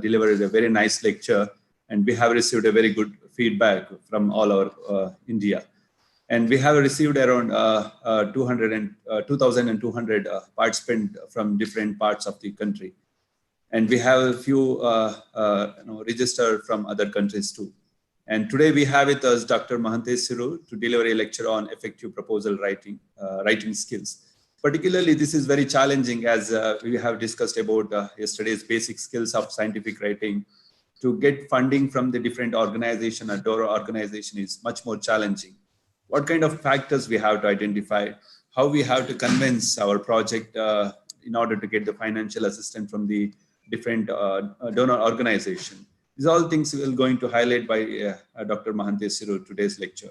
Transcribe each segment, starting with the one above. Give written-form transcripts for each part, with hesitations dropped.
delivered a very nice lecture, and we have received a very good feedback from all over India. And we have received around 2,200 participants from different parts of the country. And we have a few registered from other countries too. And today we have with us Dr. Mahantesh Sirur to deliver a lecture on effective proposal writing, writing skills. Particularly, this is very challenging as we have discussed about yesterday's basic skills of scientific writing. To get funding from the different organization or donor organization is much more challenging. What kind of factors we have to identify, how we have to convince our project in order to get the financial assistance from the different donor organization. These are all things we're going to highlight by Dr. Mahantesh Sirur today's lecture.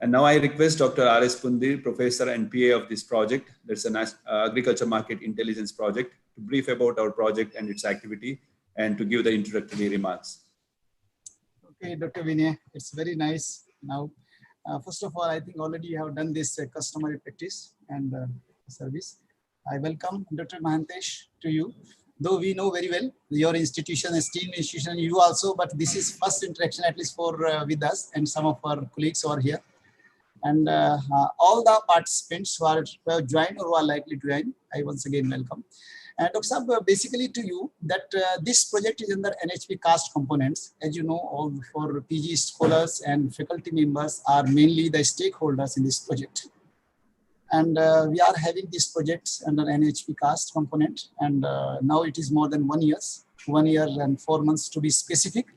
And now I request Dr. R.S. Pundir, Professor and PA of this project, that's an Agriculture Market Intelligence Project, to brief about our project and its activity and to give the introductory remarks. Okay, Dr. Vinay, it's very nice. Now, first of all, I think already you have done this customary practice and service. I welcome Dr. Mahantesh to you. Though we know very well your institution, esteemed institution, you also, but this is first interaction at least for with us and some of our colleagues who are here. And all the participants who have joined or who are likely to join, I once again welcome. And Dr. Saab, basically to you that this project is under NHP caste components. As you know, all for PG scholars and faculty members are mainly the stakeholders in this project. And we are having this project under NHP caste component. And now it is more than 1 year and 4 months to be specific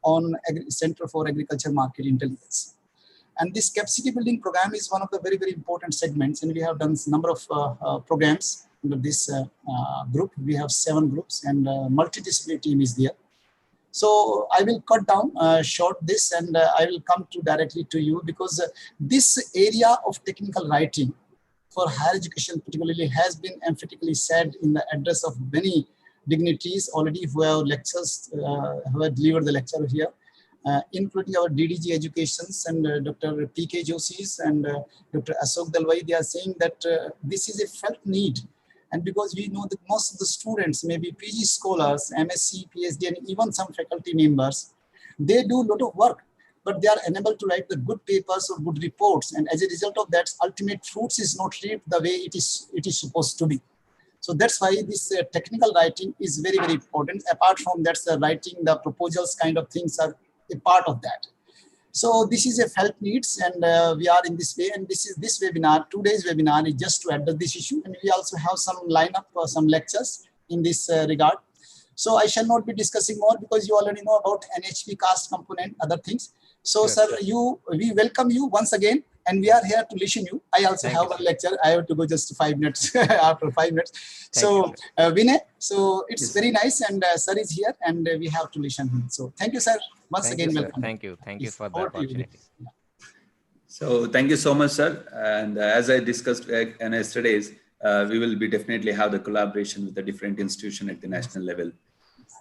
on Center for Agriculture Market Intelligence. And this capacity building program is one of the very, very important segments. And we have done a number of programs under this group. We have 7 groups and multidisciplinary team is there. So I will cut down short this and I will come to directly to you because this area of technical writing for higher education particularly has been emphatically said in the address of many dignitaries already who have lectures, who have delivered the lecture here. Including our DDG Educations and Dr. P.K. Joshi's and Dr. Ashok Dalwai, they are saying that this is a felt need. And because we know that most of the students, maybe PG scholars, MSc, PhD, and even some faculty members, they do a lot of work, but they are unable to write the good papers or good reports. And as a result of that, ultimate fruits is not reaped the way it is supposed to be. So that's why this technical writing is very, very important. Apart from that, writing the proposals kind of things are a part of that. So this is a felt needs and we are in this way, and this webinar, today's webinar is just to address this issue, and we also have some lineup for some lectures in this regard. So I shall not be discussing more because you already know about NHP caste component, other things. So yes, sir, we welcome you once again, and we are here to listen you. I also have a lecture. I have to go just 5 minutes after 5 minutes. So Vinay, so it's very nice, and sir is here, and we have to listen him. So thank you, sir. Once again, welcome. Thank you for the opportunity. So thank you so much, sir. And as I discussed in yesterday's, we will be definitely have the collaboration with the different institutions at the national level.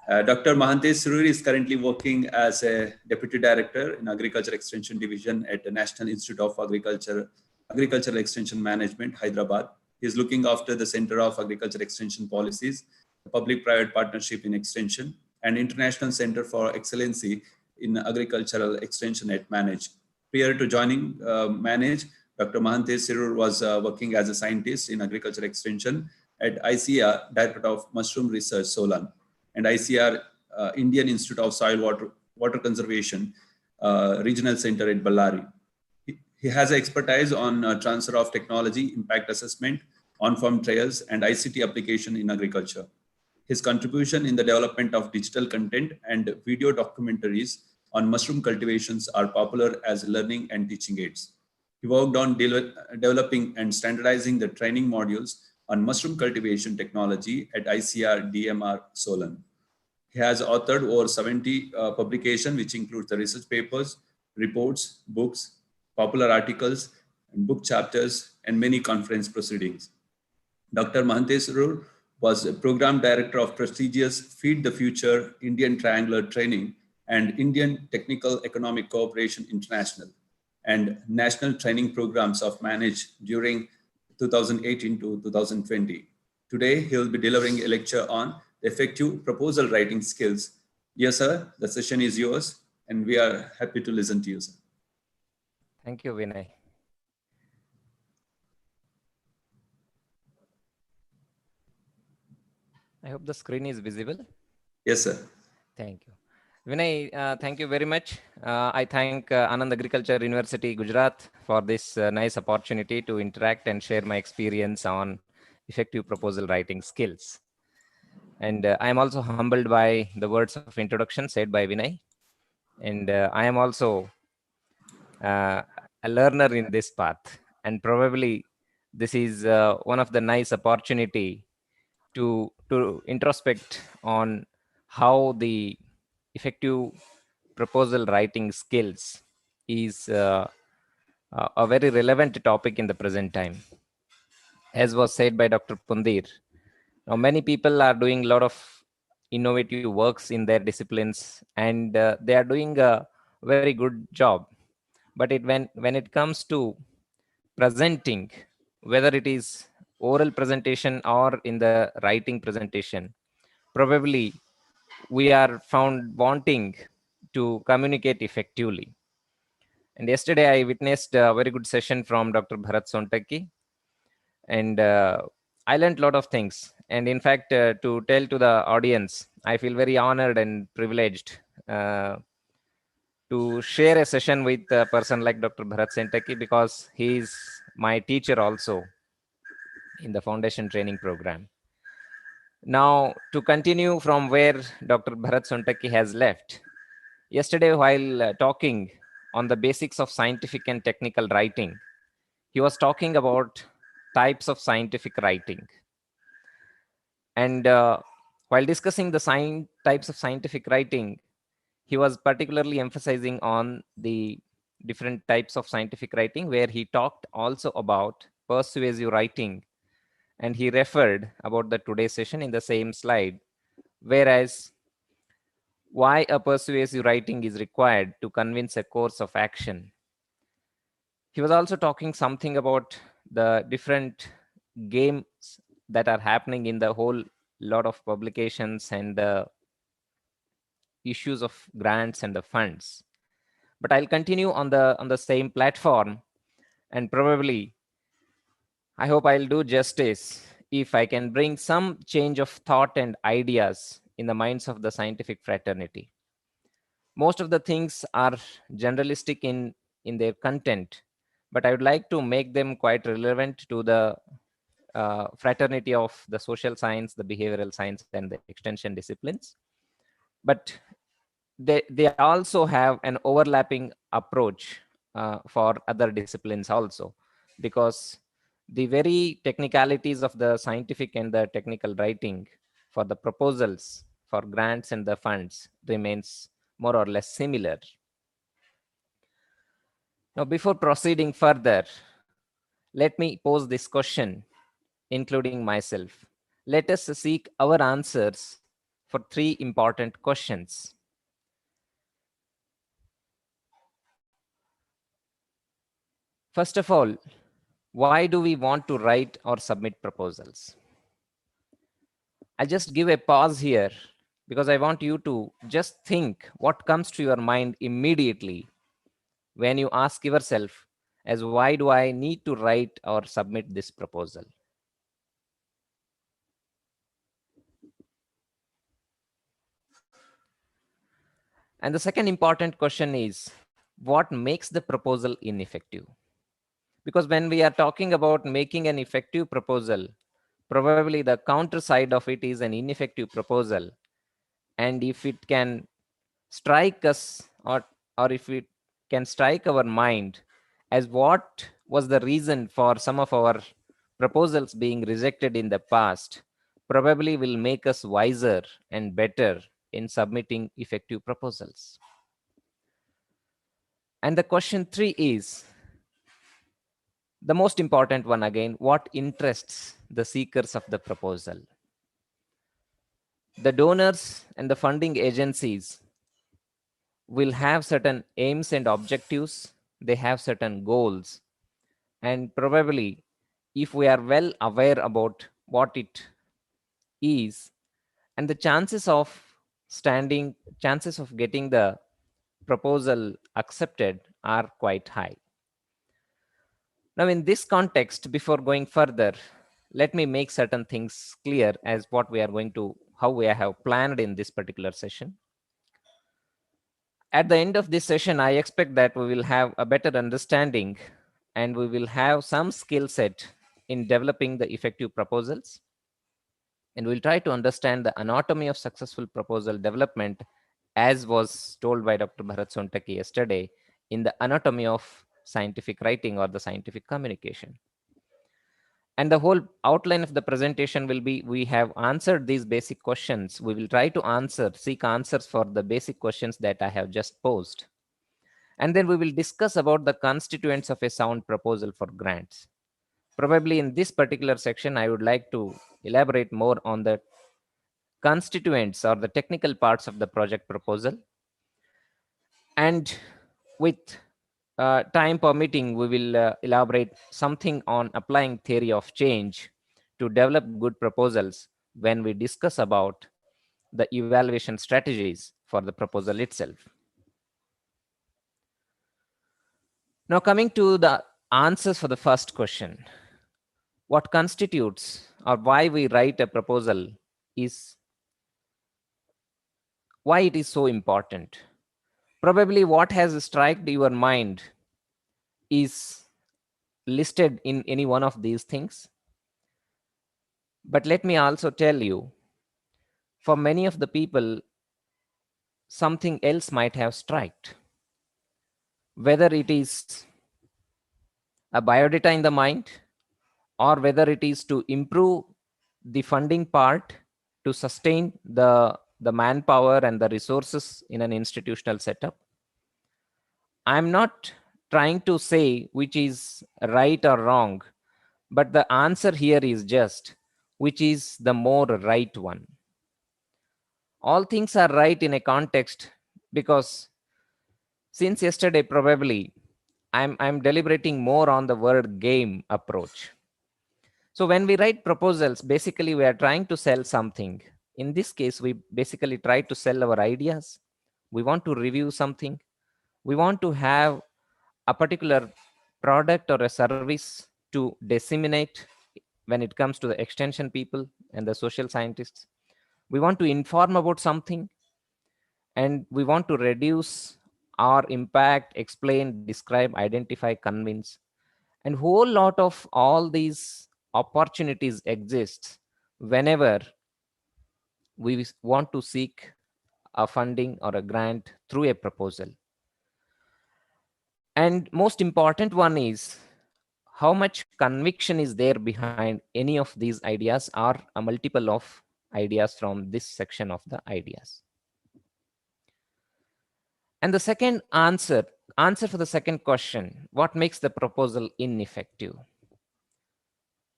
Dr. Mahantesh Sirur is currently working as a Deputy Director in Agriculture Extension Division at the National Institute of Agricultural Extension Management, Hyderabad. He is looking after the Center of Agriculture Extension Policies, the Public-Private Partnership in Extension, and International Center for Excellency in Agricultural Extension at Manage. Prior to joining Manage, Dr. Mahantesh Sirur was working as a scientist in Agriculture Extension at ICR, Director of Mushroom Research, Solan, and ICR, Indian Institute of Soil Water Conservation, Regional Center at Ballari. He has expertise on transfer of technology, impact assessment, on-farm trials, and ICT application in agriculture. His contribution in the development of digital content and video documentaries on mushroom cultivations are popular as learning and teaching aids. He worked on developing and standardizing the training modules on mushroom cultivation technology at ICR DMR Solan. He has authored over 70 publications, which includes the research papers, reports, books, popular articles, and book chapters, and many conference proceedings. Dr. Mahantesh Sirur was a program director of prestigious Feed the Future Indian Triangular Training and Indian Technical Economic Cooperation International and national training programs of Manage during 2018 to 2020. Today, he will be delivering a lecture on the effective proposal writing skills. Yes, sir, the session is yours, and we are happy to listen to you, sir. Thank you, Vinay. I hope the screen is visible. Yes, sir. Thank you. Vinay, thank you very much. I thank Anand Agriculture University, Gujarat for this nice opportunity to interact and share my experience on effective proposal writing skills. And I am also humbled by the words of introduction said by Vinay. And I am also a learner in this path. And probably this is one of the nice opportunity to introspect on how the effective proposal writing skills is a very relevant topic in the present time. As was said by Dr. Pundir, now many people are doing a lot of innovative works in their disciplines, and they are doing a very good job. But when it comes to presenting, whether it is oral presentation or in the writing presentation, probably we are found wanting to communicate effectively. And yesterday I witnessed a very good session from Dr. Bharat Sontaki, and I learned a lot of things. And in fact, to tell to the audience, I feel very honored and privileged to share a session with a person like Dr. Bharat Sontaki, because he is my teacher also in the foundation training program. Now, to continue from where Dr. Bharat Sontaki has left, yesterday while talking on the basics of scientific and technical writing, he was talking about types of scientific writing. And while discussing the types of scientific writing, he was particularly emphasizing on the different types of scientific writing, where he talked also about persuasive writing, and he referred about the today's session in the same slide, whereas why a persuasive writing is required to convince a course of action. He was also talking something about the different games that are happening in the whole lot of publications and the issues of grants and the funds. But I'll continue on the same platform, and probably I hope I'll do justice if I can bring some change of thought and ideas in the minds of the scientific fraternity. Most of the things are generalistic in their content, but I would like to make them quite relevant to the fraternity of the social science, the behavioral science, and the extension disciplines. But they also have an overlapping approach for other disciplines also, because the very technicalities of the scientific and the technical writing for the proposals for grants and the funds remains more or less similar. Now, before proceeding further, let me pose this question, including myself. Let us seek our answers for three important questions. First of all, why do we want to write or submit proposals? I'll just give a pause here, because I want you to just think what comes to your mind immediately when you ask yourself, as why do I need to write or submit this proposal? And the second important question is, what makes the proposal ineffective? Because when we are talking about making an effective proposal, probably the counter side of it is an ineffective proposal. And if it can strike us, or if it can strike our mind as what was the reason for some of our proposals being rejected in the past, probably will make us wiser and better in submitting effective proposals. And the question 3 is the most important one again: what interests the seekers of the proposal? The donors and the funding agencies will have certain aims and objectives, they have certain goals, and probably if we are well aware about what it is, and the chances of getting the proposal accepted are quite high. Now, in this context, before going further, let me make certain things clear as how we have planned in this particular session. At the end of this session, I expect that we will have a better understanding and we will have some skill set in developing the effective proposals. And we'll try to understand the anatomy of successful proposal development, as was told by Dr. Bharat Sontaki yesterday, in the anatomy of scientific writing or the scientific communication. And the whole outline of the presentation will be, we have answered these basic questions. We will try to seek answers for the basic questions that I have just posed. And then we will discuss about the constituents of a sound proposal for grants. Probably in this particular section, I would like to elaborate more on the constituents or the technical parts of the project proposal. And with time permitting, we will elaborate something on applying theory of change to develop good proposals when we discuss about the evaluation strategies for the proposal itself. Now, coming to the answers for the first question, what constitutes or why we write a proposal is why it is so important. Probably what has struck your mind is listed in any one of these things. But let me also tell you, for many of the people, something else might have struck. Whether it is a biodata in the mind, or whether it is to improve the funding part to sustain the manpower and the resources in an institutional setup. I'm not trying to say which is right or wrong, but the answer here is just which is the more right one. All things are right in a context because since yesterday, probably I'm deliberating more on the word game approach. So when we write proposals, basically we are trying to sell something. In this case, we basically try to sell our ideas. We want to review something. We want to have a particular product or a service to disseminate when it comes to the extension people and the social scientists. We want to inform about something, and we want to reduce our impact, explain, describe, identify, convince. And whole lot of all these opportunities exist whenever we want to seek a funding or a grant through a proposal. And most important one is how much conviction is there behind any of these ideas or a multiple of ideas from this section of the ideas. And the second answer for the second question, what makes the proposal ineffective?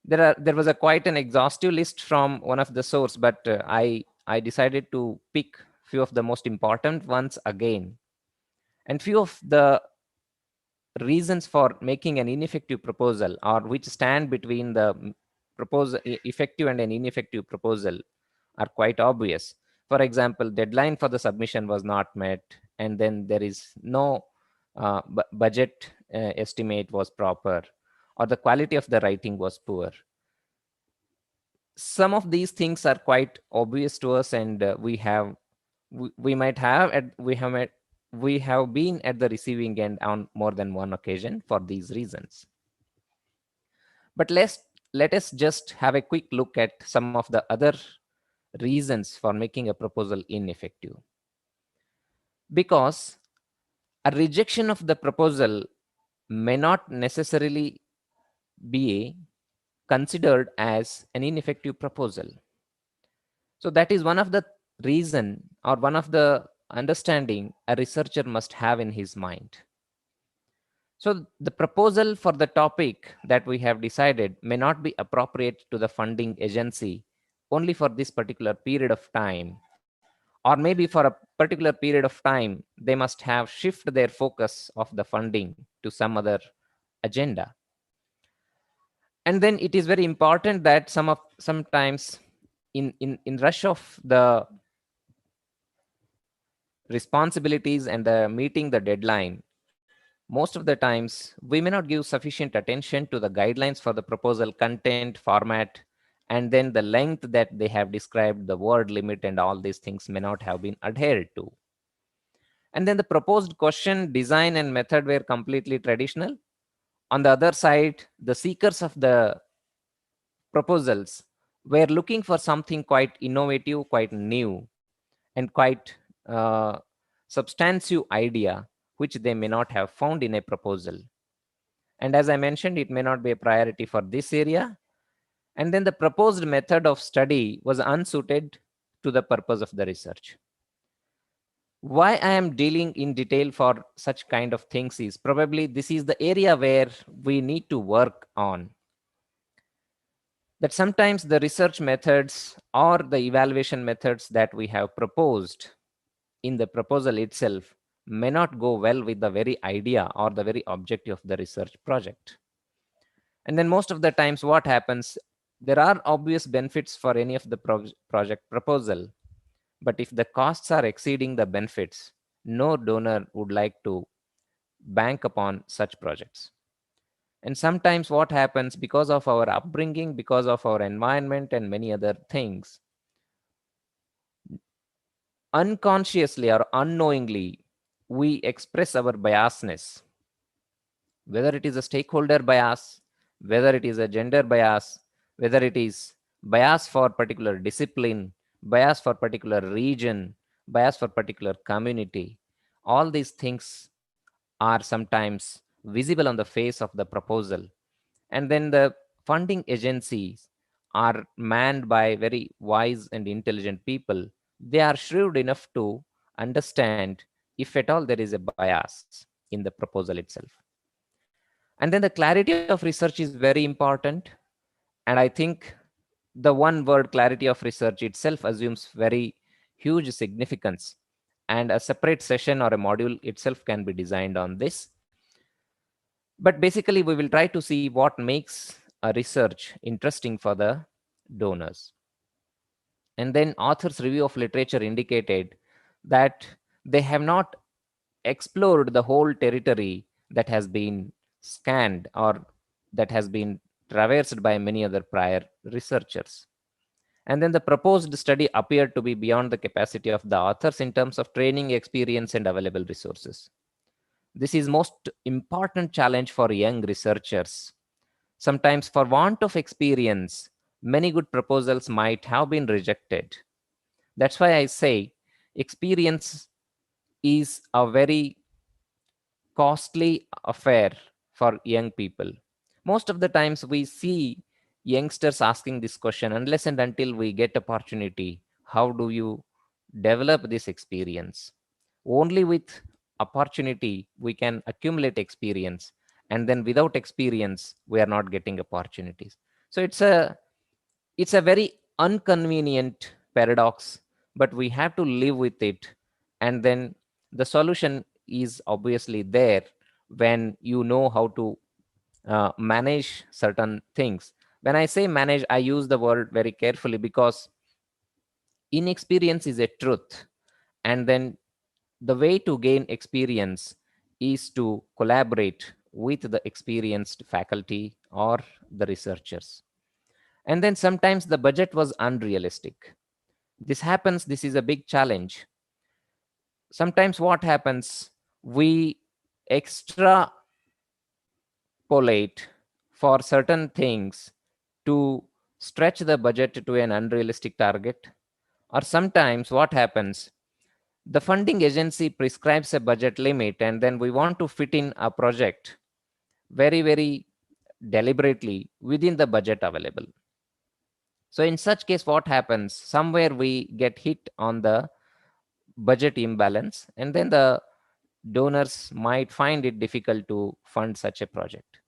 There was quite an exhaustive list from one of the source, but I decided to pick few of the most important ones again. And few of the reasons for making an ineffective proposal, or which stand between the effective and an ineffective proposal, are quite obvious. For example, deadline for the submission was not met, and then there is no budget estimate was proper, or the quality of the writing was poor. Some of these things are quite obvious to us, and we have been at the receiving end on more than one occasion for these reasons. But let us just have a quick look at some of the other reasons for making a proposal ineffective. Because a rejection of the proposal may not necessarily be considered as an ineffective proposal. So that is one of the reason or one of the understanding a researcher must have in his mind. So the proposal for the topic that we have decided may not be appropriate to the funding agency only for this particular period of time, or maybe for a particular period of time, they must have shifted their focus of the funding to some other agenda. And then it is very important that sometimes in rush of the responsibilities and the meeting the deadline, most of the times we may not give sufficient attention to the guidelines for the proposal content, format, and then the length that they have described, the word limit, and all these things may not have been adhered to. And then the proposed question, design, and method were completely traditional. On the other side, the seekers of the proposals were looking for something quite innovative, quite new, and quite uh, substantive idea, which they may not have found in a proposal. And as I mentioned, it may not be a priority for this area. And then the proposed method of study was unsuited to the purpose of the research. Why I am dealing in detail for such kind of things is probably this is the area where we need to work on. That sometimes the research methods or the evaluation methods that we have proposed in the proposal itself may not go well with the very idea or the very objective of the research project. And then most of the times what happens, there are obvious benefits for any of the project proposal, but if the costs are exceeding the benefits, no donor would like to bank upon such projects. And sometimes what happens, because of our upbringing, because of our environment and many other things, unconsciously or unknowingly, we express our biasness, whether it is a stakeholder bias, whether it is a gender bias, whether it is bias for particular discipline, bias for particular region, bias for particular community. All these things are sometimes visible on the face of the proposal. And then the funding agencies are manned by very wise and intelligent people. They are shrewd enough to understand if at all there is a bias in the proposal itself. And then the clarity of research is very important. And I think the one word clarity of research itself assumes very huge significance. And a separate session or a module itself can be designed on this. But basically, we will try to see what makes a research interesting for the donors. And then authors' review of literature indicated that they have not explored the whole territory that has been scanned or that has been traversed by many other prior researchers. And then the proposed study appeared to be beyond the capacity of the authors in terms of training, experience, and available resources. This is most important challenge for young researchers. Sometimes for want of experience, many good proposals might have been rejected. That's why I say experience is a very costly affair for young people. Most of the times we see youngsters asking this question, unless and until we get opportunity, how do you develop this experience? Only with opportunity we can accumulate experience, and then without experience we are not getting opportunities. So it's a very inconvenient paradox, but we have to live with it. And then the solution is obviously there when you know how to manage certain things. When I say manage, I use the word very carefully because inexperience is a truth. And then the way to gain experience is to collaborate with the experienced faculty or the researchers. And then sometimes the budget was unrealistic. This happens, this is a big challenge. Sometimes what happens, we extrapolate for certain things to stretch the budget to an unrealistic target. Or sometimes what happens, the funding agency prescribes a budget limit and then we want to fit in a project very, very deliberately within the budget available. So in such case, what happens? Somewhere we get hit on the budget imbalance, and then the donors might find it difficult to fund such a project.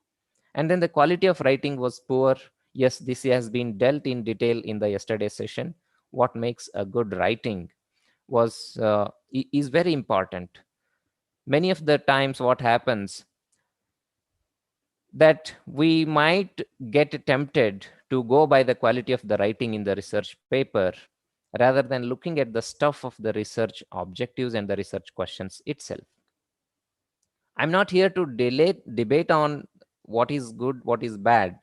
And then the quality of writing was poor. Yes, this has been dealt in detail in the yesterday's session. What makes a good writing is very important. Many of the times what happens, that we might get tempted to go by the quality of the writing in the research paper rather than looking at the stuff of the research objectives and the research questions itself. I'm not here to debate on what is good, what is bad,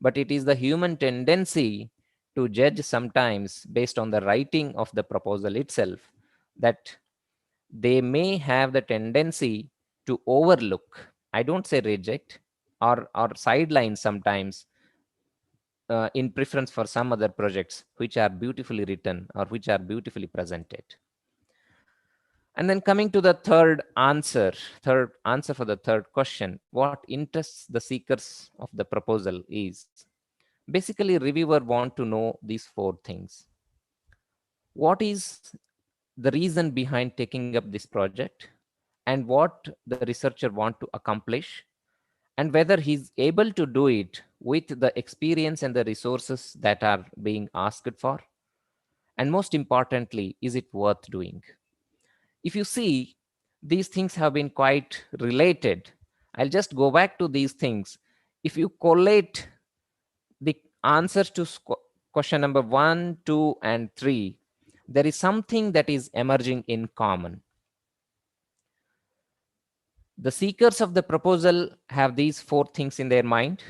but it is the human tendency to judge sometimes based on the writing of the proposal itself that they may have the tendency to overlook, I don't say reject, or sideline sometimes in preference for some other projects which are beautifully written or which are beautifully presented. And then coming to the third answer for the third question, what interests the seekers of the proposal is basically reviewer want to know these four things. What is the reason behind taking up this project, and what the researcher want to accomplish, and whether he's able to do it with the experience and the resources that are being asked for, and most importantly, is it worth doing? If you see, these things have been quite related. I'll just go back to these things. If you collate the answers to question number 1, 2, and 3, there is something that is emerging in common. The seekers of the proposal have these four things in their mind,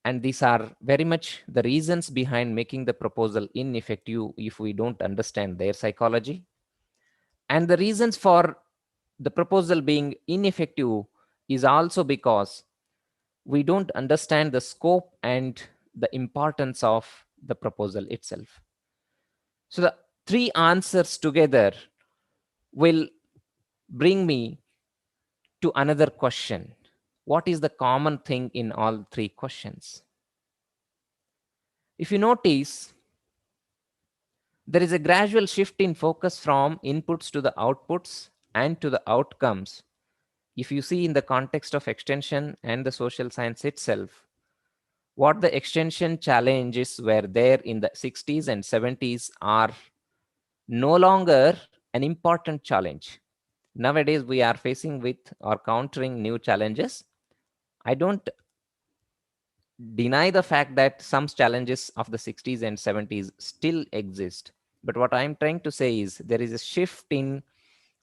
and these are very much the reasons behind making the proposal ineffective if we don't understand their psychology. And the reasons for the proposal being ineffective is also because we don't understand the scope and the importance of the proposal itself. So the three answers together will bring me to another question. What is the common thing in all three questions? If you notice, there is a gradual shift in focus from inputs to the outputs and to the outcomes. If you see in the context of extension and the social science itself, what the extension challenges were there in the 60s and 70s are no longer an important challenge. Nowadays, we are facing with or countering new challenges. I don't deny the fact that some challenges of the 60s and 70s still exist. But what I'm trying to say is there is a shift in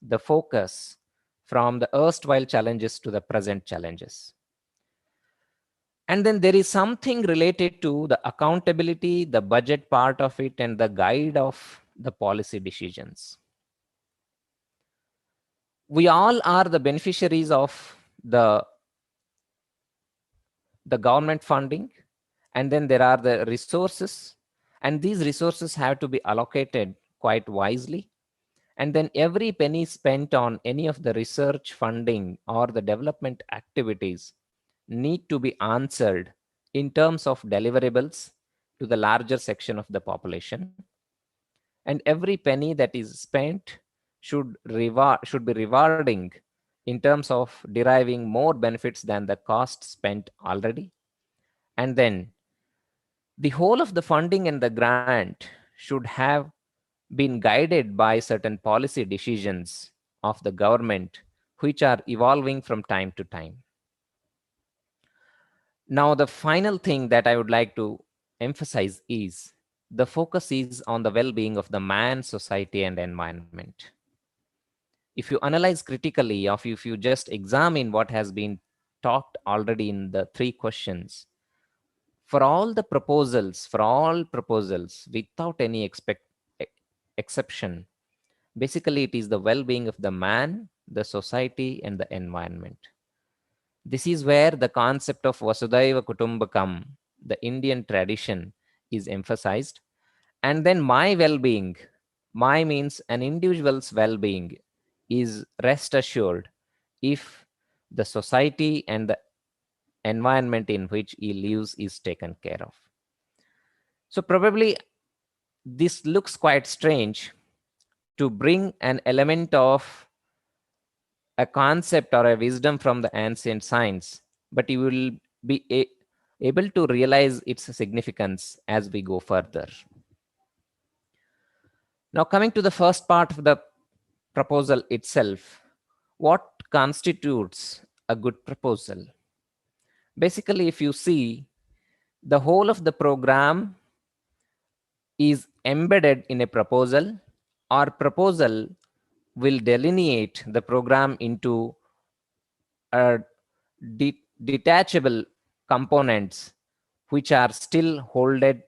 the focus from the erstwhile challenges to the present challenges. And then there is something related to the accountability, the budget part of it, and the guide of the policy decisions. We all are the beneficiaries of the government funding, and then there are the resources, and these resources have to be allocated quite wisely. And then every penny spent on any of the research funding or the development activities need to be answered in terms of deliverables to the larger section of the population. And every penny that is spent should be rewarding in terms of deriving more benefits than the cost spent already. And then the whole of the funding and the grant should have been guided by certain policy decisions of the government, which are evolving from time to time. Now, the final thing that I would like to emphasize is the focus is on the well-being of the man, society, and environment. If you analyze critically, or if you just examine what has been talked already in the three questions, for all proposals, without any exception, basically it is the well-being of the man, the society, and the environment. This is where the concept of Vasudhaiva Kutumbakam, the Indian tradition, is emphasized. And then my well-being, my means an individual's well-being, is rest assured if the society and the environment in which he lives is taken care of. So probably this looks quite strange to bring an element of a concept or a wisdom from the ancient science, but you will be able to realize its significance as we go further. Now, coming to the first part of the proposal itself, what constitutes a good proposal? Basically, if you see, the whole of the program is embedded in a proposal, or proposal will delineate the program into a detachable components which are still holding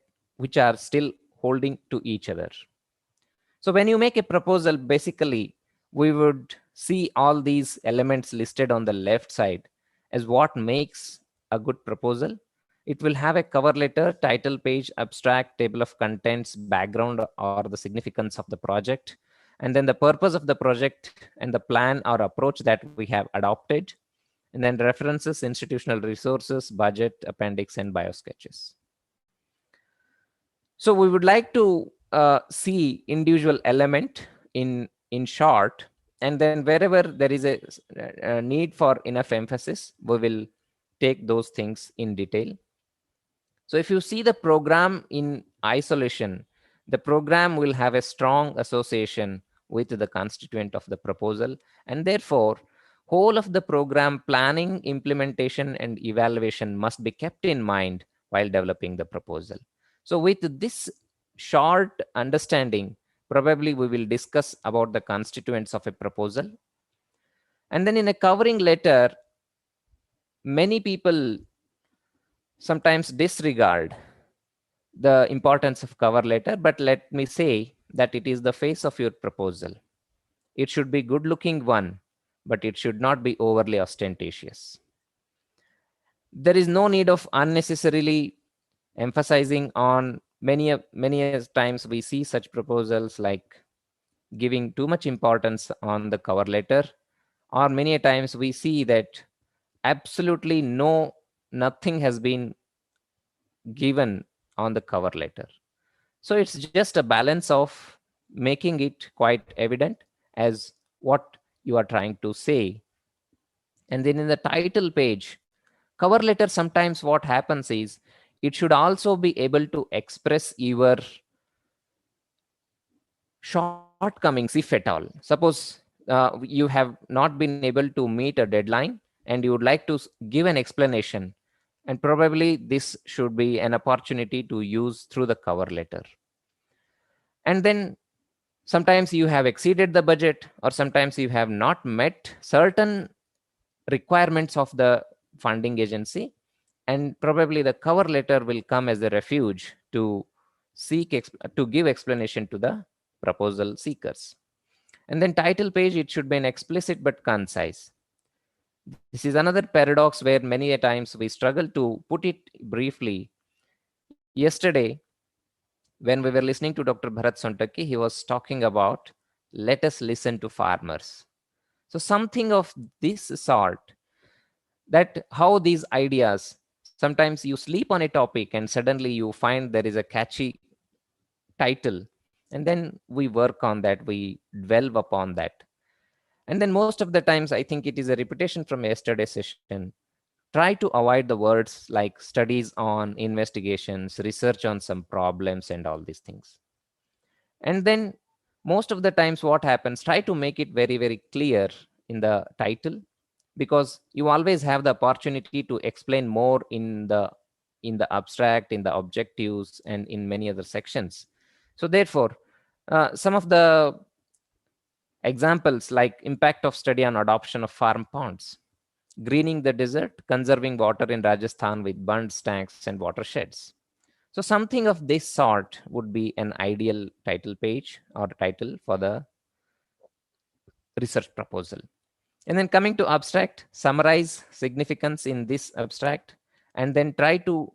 to each other. So when you make a proposal, basically we would see all these elements listed on the left side as what makes a good proposal. It will have a cover letter, title page, abstract, table of contents, background, or the significance of the project, and then the purpose of the project and the plan or approach that we have adopted, and then references, institutional resources, budget, appendix, and biosketches. So we would like to see individual element in short, and then wherever there is a need for enough emphasis, we will take those things in detail. So if you see the program in isolation, the program will have a strong association with the constituent of the proposal, and therefore whole of the program planning, implementation, and evaluation must be kept in mind while developing the proposal. So with this short understanding, probably we will discuss about the constituents of a proposal. And then in a covering letter, many people sometimes disregard the importance of cover letter, but let me say that it is the face of your proposal. It should be good looking one, but it should not be overly ostentatious. There is no need of unnecessarily emphasizing on many times we see such proposals like giving too much importance on the cover letter, or many times we see that absolutely nothing has been given on the cover letter. So it's just a balance of making it quite evident as what you are trying to say. And then in the title page, cover letter, sometimes what happens is it should also be able to express your shortcomings, if at all. Suppose you have not been able to meet a deadline and you would like to give an explanation, and probably this should be an opportunity to use through the cover letter. And then sometimes you have exceeded the budget, or sometimes you have not met certain requirements of the funding agency, and probably the cover letter will come as a refuge to give explanation to the proposal seekers. And then title page, it should be an explicit but concise. This is another paradox where many a times we struggle to put it briefly. Yesterday, when we were listening to Dr. Bharat Sontaki, he was talking about let us listen to farmers. So something of this sort, that how these ideas, sometimes you sleep on a topic and suddenly you find there is a catchy title, and then we work on that, we delve upon that. And then most of the times, I think it is a repetition from yesterday's session. Try to avoid the words like studies on, investigations, research on some problems, and all these things. And then most of the times what happens, try to make it very, very clear in the title, because you always have the opportunity to explain more in the abstract, in the objectives, and in many other sections. So therefore, some of the examples like impact of study on adoption of farm ponds, greening the desert, conserving water in Rajasthan with bunds, tanks, and watersheds. So something of this sort would be an ideal title page or title for the research proposal. And then coming to abstract, summarize significance in this abstract, and then try to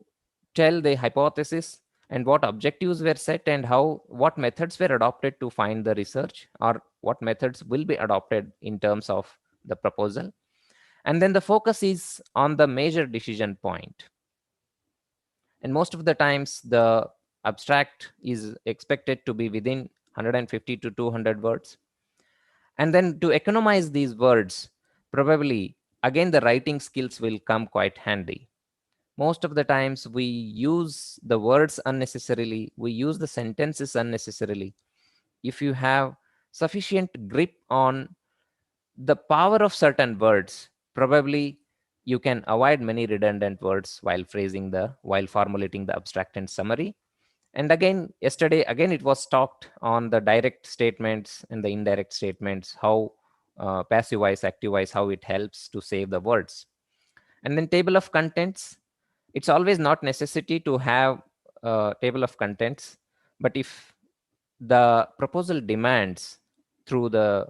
tell the hypothesis and what objectives were set and what methods were adopted to find the research, or what methods will be adopted in terms of the proposal. And then the focus is on the major decision point. And most of the times the abstract is expected to be within 150 to 200 words. And then to economize these words, probably again the writing skills will come quite handy. Most of the times we use the words unnecessarily, we use the sentences unnecessarily. If you have sufficient grip on the power of certain words, probably you can avoid many redundant words while formulating the abstract and summary. And again, yesterday, again, it was talked on the direct statements and the indirect statements, how passive voice, active voice, how it helps to save the words. And then table of contents, it's always not necessity to have a table of contents, but if the proposal demands through the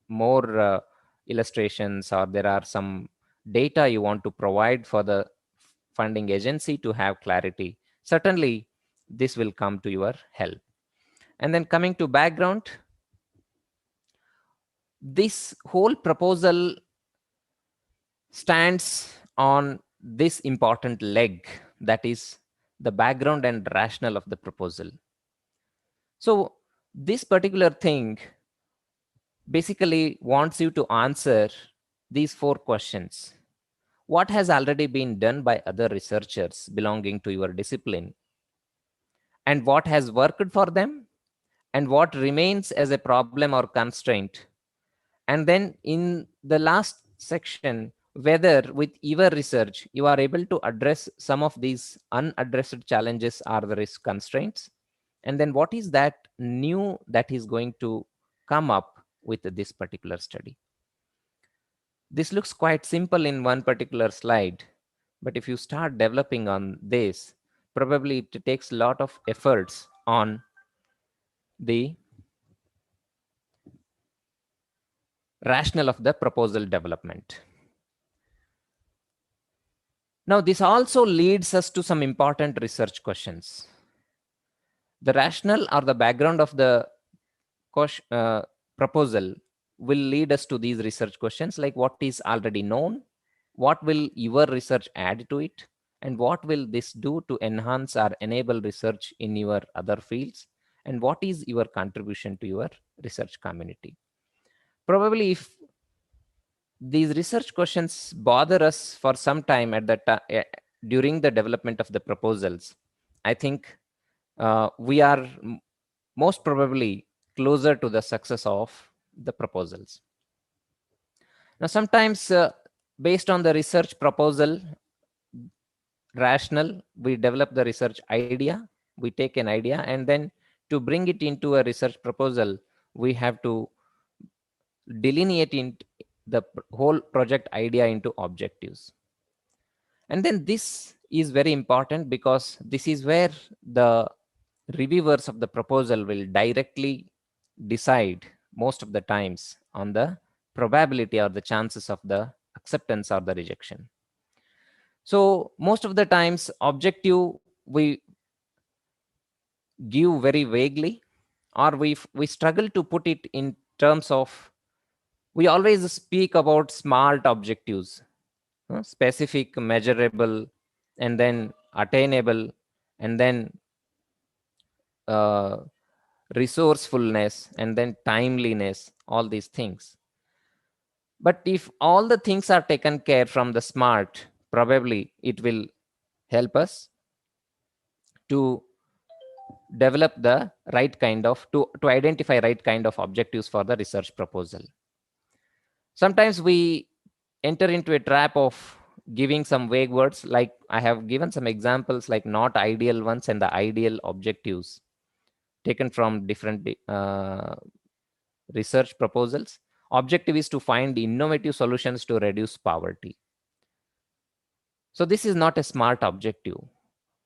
more illustrations, or there are some data you want to provide for the funding agency to have clarity, certainly this will come to your help. And then coming to background, this whole proposal stands on this important leg, that is the background and rationale of the proposal. So this particular thing basically wants you to answer these 4 questions. What has already been done by other researchers belonging to your discipline, and what has worked for them, and what remains as a problem or constraint. And then in the last section, whether with your research you are able to address some of these unaddressed challenges or the risk constraints, and then what is that new that is going to come up with this particular study. This looks quite simple in one particular slide, but if you start developing on this, probably it takes a lot of efforts on the rationale of the proposal development. Now, this also leads us to some important research questions. The rationale or the background of the proposal will lead us to these research questions, like what is already known, what will your research add to it, and what will this do to enhance or enable research in your other fields, and what is your contribution to your research community. Probably if these research questions bother us for some time at the during the development of the proposals, I think we are most probably closer to the success of the proposals. Now, sometimes based on the research proposal rationale, we develop the research idea, we take an idea, and then to bring it into a research proposal, we have to delineate in the whole project idea into objectives. And then this is very important, because this is where the reviewers of the proposal will directly decide most of the times on the probability or the chances of the acceptance or the rejection. So most of the times objective we give very vaguely, or we struggle to put it in terms of, we always speak about SMART objectives, specific, measurable, and then attainable, and then resourcefulness, and then timeliness, all these things. But if all the things are taken care from the SMART, probably it will help us to develop the right kind of, to identify right kind of objectives for the research proposal. Sometimes we enter into a trap of giving some vague words, like I have given some examples like not ideal ones and the ideal objectives taken from different research proposals. Objective is to find innovative solutions to reduce poverty. So this is not a SMART objective.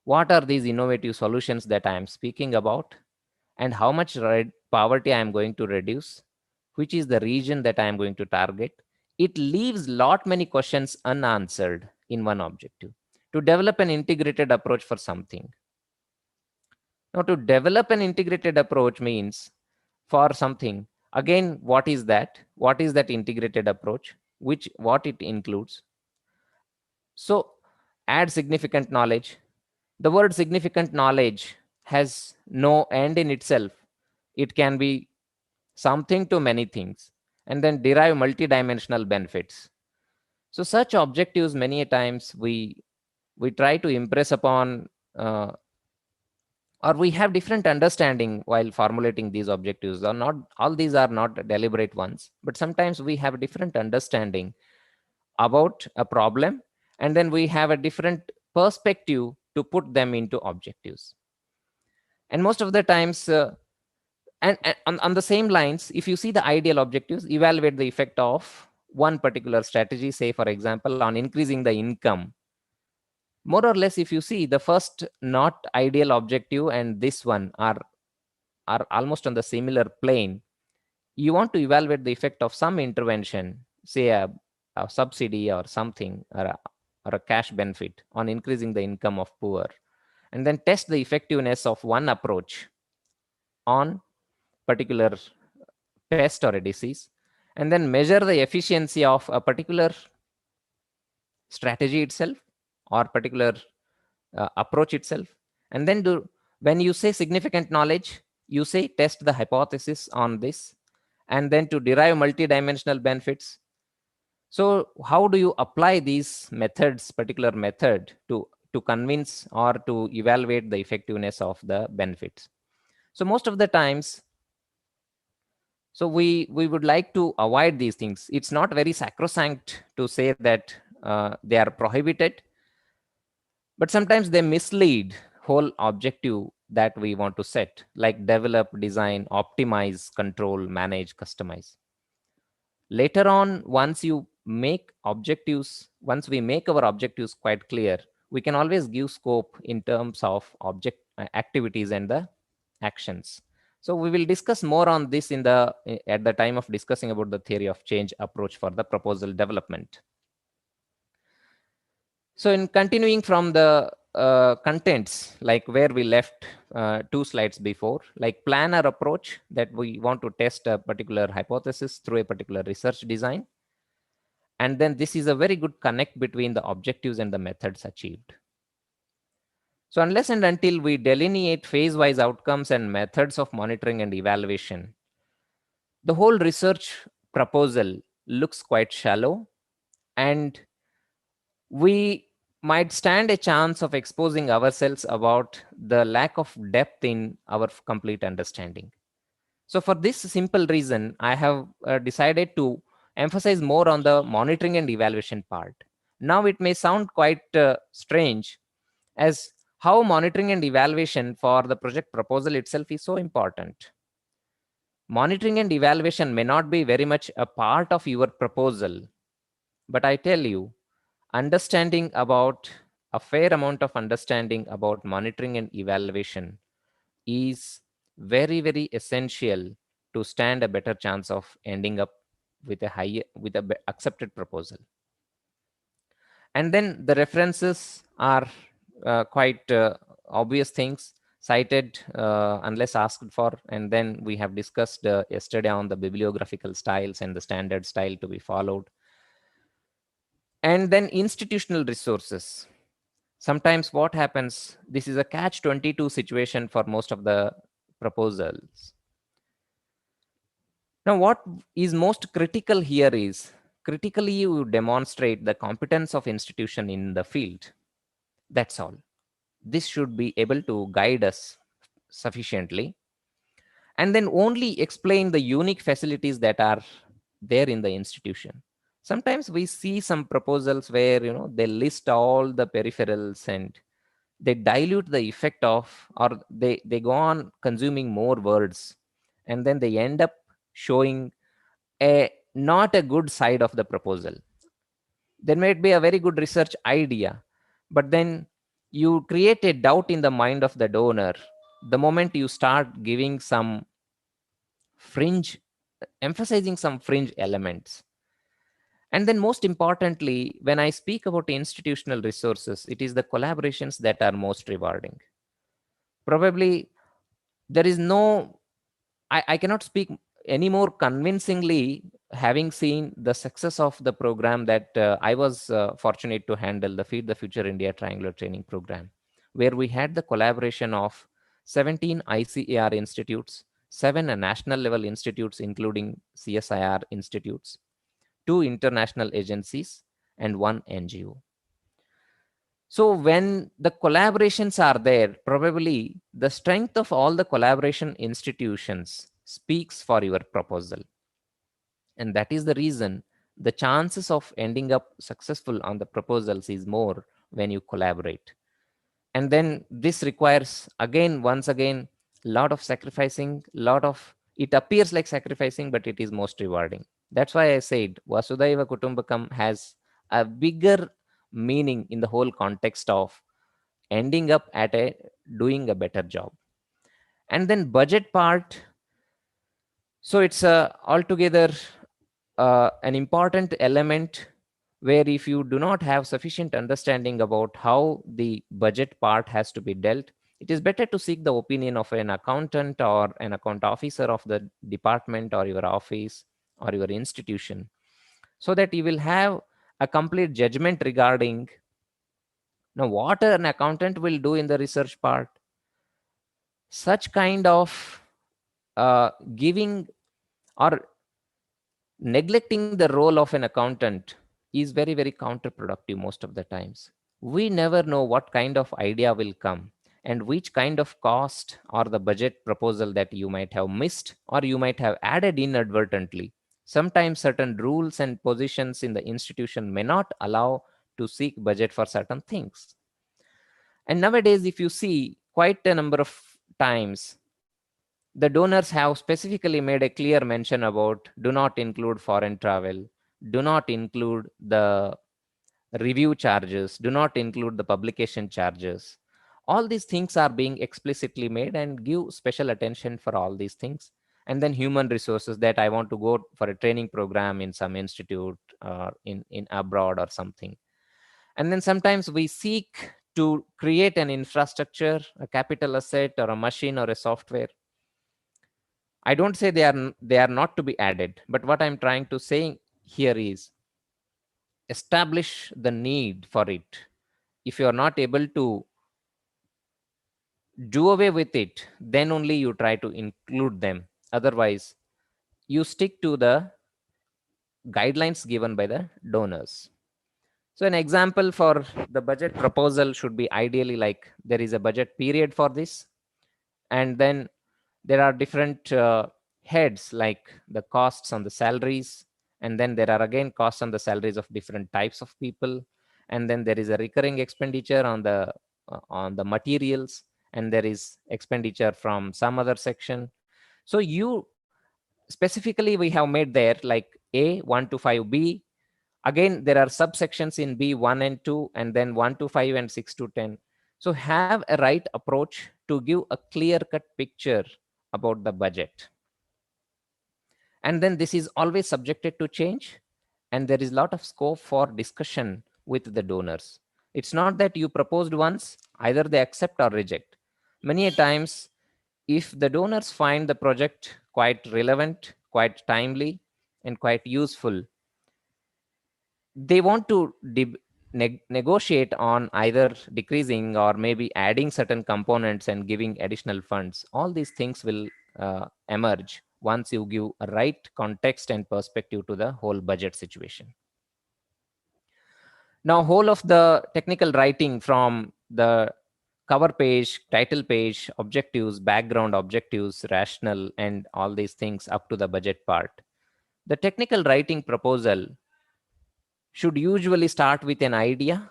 What are these innovative solutions that I am speaking about, and how much poverty I am going to reduce? Which is the region that I am going to target? It leaves many questions unanswered in one objective. To develop an integrated approach for something. Now, to develop an integrated approach means for something, again, what is that? What is that integrated approach? What it includes? So add significant knowledge. The word significant knowledge has no end in itself. It can be something to many things, and then derive multidimensional benefits. So such objectives, many a times we try to impress upon, or we have different understanding while formulating these objectives. Or not all these are not deliberate ones, but sometimes we have different understanding about a problem, And then we have a different perspective to put them into objectives. And most of the times, and on the same lines, if you see the ideal objectives, evaluate the effect of one particular strategy, say, for example, on increasing the income. More or less, if you see the first not ideal objective and this one are almost on the similar plane, you want to evaluate the effect of some intervention, say a subsidy or something, or a cash benefit on increasing the income of poor, and then test the effectiveness of one approach on particular pest or a disease, and then measure the efficiency of a particular strategy itself or particular approach itself. And then when you say significant knowledge, you say test the hypothesis on this, and then to derive multidimensional benefits. So how do you apply these methods, particular method, to convince or to evaluate the effectiveness of the benefits? So most of the times, so we would like to avoid these things. It's not very sacrosanct to say that they are prohibited, but sometimes they mislead whole objective that we want to set, like develop, design, optimize, control, manage, customize. Later on, once we make our objectives quite clear, we can always give scope in terms of activities and the actions. So we will discuss more on this at the time of discussing about the theory of change approach for the proposal development. So in continuing from the contents, like where we left 2 slides before, like planner approach, that we want to test a particular hypothesis through a particular research design. And then this is a very good connect between the objectives and the methods achieved. So unless and until we delineate phase-wise outcomes and methods of monitoring and evaluation, the whole research proposal looks quite shallow, and we might stand a chance of exposing ourselves about the lack of depth in our complete understanding. So for this simple reason, I have decided to emphasize more on the monitoring and evaluation part. Now it may sound quite strange as how monitoring and evaluation for the project proposal itself is so important. Monitoring and evaluation may not be very much a part of your proposal, but I tell you, a fair amount of understanding about monitoring and evaluation is very, very essential to stand a better chance of ending up with a accepted proposal. And then the references are quite obvious things cited unless asked for. And then we have discussed yesterday on the bibliographical styles and the standard style to be followed. And then institutional resources. Sometimes what happens, this is a catch-22 situation for most of the proposals. Now, what is most critical here is, critically you demonstrate the competence of institution in the field. That's all. This should be able to guide us sufficiently. And then only explain the unique facilities that are there in the institution. Sometimes we see some proposals where, they list all the peripherals and they dilute the effect of, or they go on consuming more words, and then they end up showing not a good side of the proposal. There might be a very good research idea, but then you create a doubt in the mind of the donor the moment you start giving some emphasizing some fringe elements. And then most importantly, when I speak about institutional resources, it is the collaborations that are most rewarding. Probably there is I cannot speak any more convincingly, having seen the success of the program that I was fortunate to handle, the Feed the Future India Triangular Training Program, where we had the collaboration of 17 ICAR institutes, 7 national level institutes, including CSIR institutes, 2 international agencies, and 1 NGO. So when the collaborations are there, probably the strength of all the collaboration institutions speaks for your proposal. And that is the reason the chances of ending up successful on the proposals is more when you collaborate. And then this requires, again, once again, a lot of sacrificing, it appears like sacrificing, but it is most rewarding. That's why I said Vasudhaiva Kutumbakam has a bigger meaning in the whole context of ending up at doing a better job. And then budget part. So it's altogether an important element where if you do not have sufficient understanding about how the budget part has to be dealt, it is better to seek the opinion of an accountant or an account officer of the department or your office or your institution, so that you will have a complete judgment regarding now what an accountant will do in the research part. Such kind of giving or neglecting the role of an accountant is very, very counterproductive most of the times. We never know what kind of idea will come and which kind of cost or the budget proposal that you might have missed or you might have added inadvertently. Sometimes certain rules and positions in the institution may not allow to seek budget for certain things. And nowadays, if you see, quite a number of times, the donors have specifically made a clear mention about do not include foreign travel, do not include the review charges, do not include the publication charges. All these things are being explicitly made, and give special attention for all these things. And then human resources, that I want to go for a training program in some institute or in abroad or something. And then sometimes we seek to create an infrastructure, a capital asset or a machine or a software. I don't say they are not to be added, but what I'm trying to say here is establish the need for it. If you are not able to do away with it, then only you try to include them. Otherwise, you stick to the guidelines given by the donors. So an example for the budget proposal should be ideally like there is a budget period for this, and then there are different heads like the costs on the salaries, and then there are again costs on the salaries of different types of people, and then there is a recurring expenditure on the materials, and there is expenditure from some other section. So you specifically we have made there like A 1 to 5, B. Again, there are subsections in B 1 and 2, and then 1 to 5 and 6 to 10. So have a right approach to give a clear-cut picture about the budget. And then this is always subjected to change, and there is a lot of scope for discussion with the donors. It's not that you proposed once, either they accept or reject. Many a times, if the donors find the project quite relevant, quite timely, and quite useful, they want to negotiate on either decreasing or maybe adding certain components and giving additional funds. All these things will emerge once you give a right context and perspective to the whole budget situation. Now, whole of the technical writing from the cover page, title page, objectives, background objectives, rationale, and all these things up to the budget part. The technical writing proposal should usually start with an idea,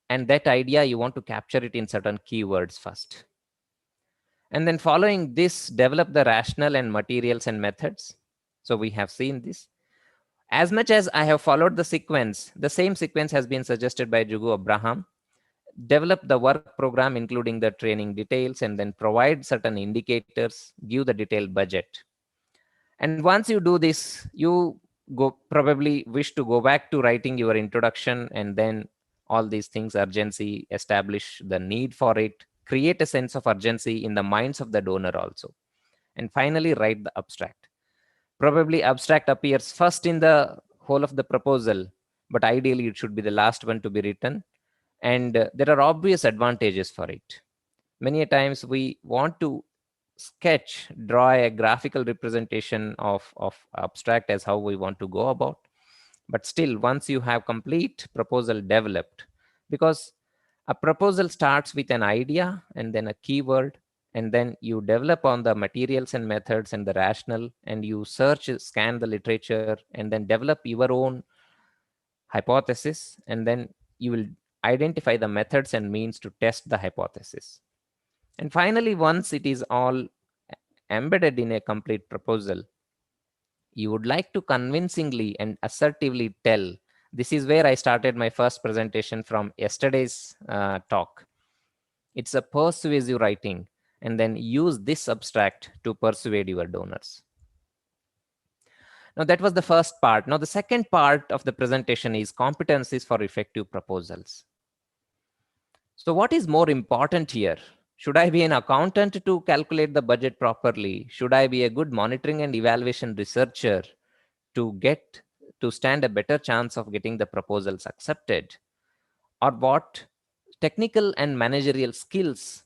and that idea you want to capture it in certain keywords first. And then following this, develop the rationale and materials and methods. So we have seen this. As much as I have followed the sequence, the same sequence has been suggested by Jugu Abraham. Develop the work program, including the training details, and then provide certain indicators, give the detailed budget. And once you do this, you probably wish to go back to writing your introduction, and then all these things, urgency, establish the need for it, create a sense of urgency in the minds of the donor also. And finally, write the abstract. Probably abstract appears first in the whole of the proposal, but ideally it should be the last one to be written. And there are obvious advantages for it. Many a times we want to sketch, draw a graphical representation of abstract as how we want to go about. But still, once you have complete proposal developed, because a proposal starts with an idea and then a keyword, and then you develop on the materials and methods and the rationale, and you search, scan the literature, and then develop your own hypothesis, and then you will identify the methods and means to test the hypothesis. And finally, once it is all embedded in a complete proposal, you would like to convincingly and assertively tell. This is where I started my first presentation from yesterday's talk. It's a persuasive writing, and then use this abstract to persuade your donors. Now, that was the first part. Now, the second part of the presentation is competencies for effective proposals. So what is more important here? Should I be an accountant to calculate the budget properly? Should I be a good monitoring and evaluation researcher to stand a better chance of getting the proposals accepted? Or what technical and managerial skills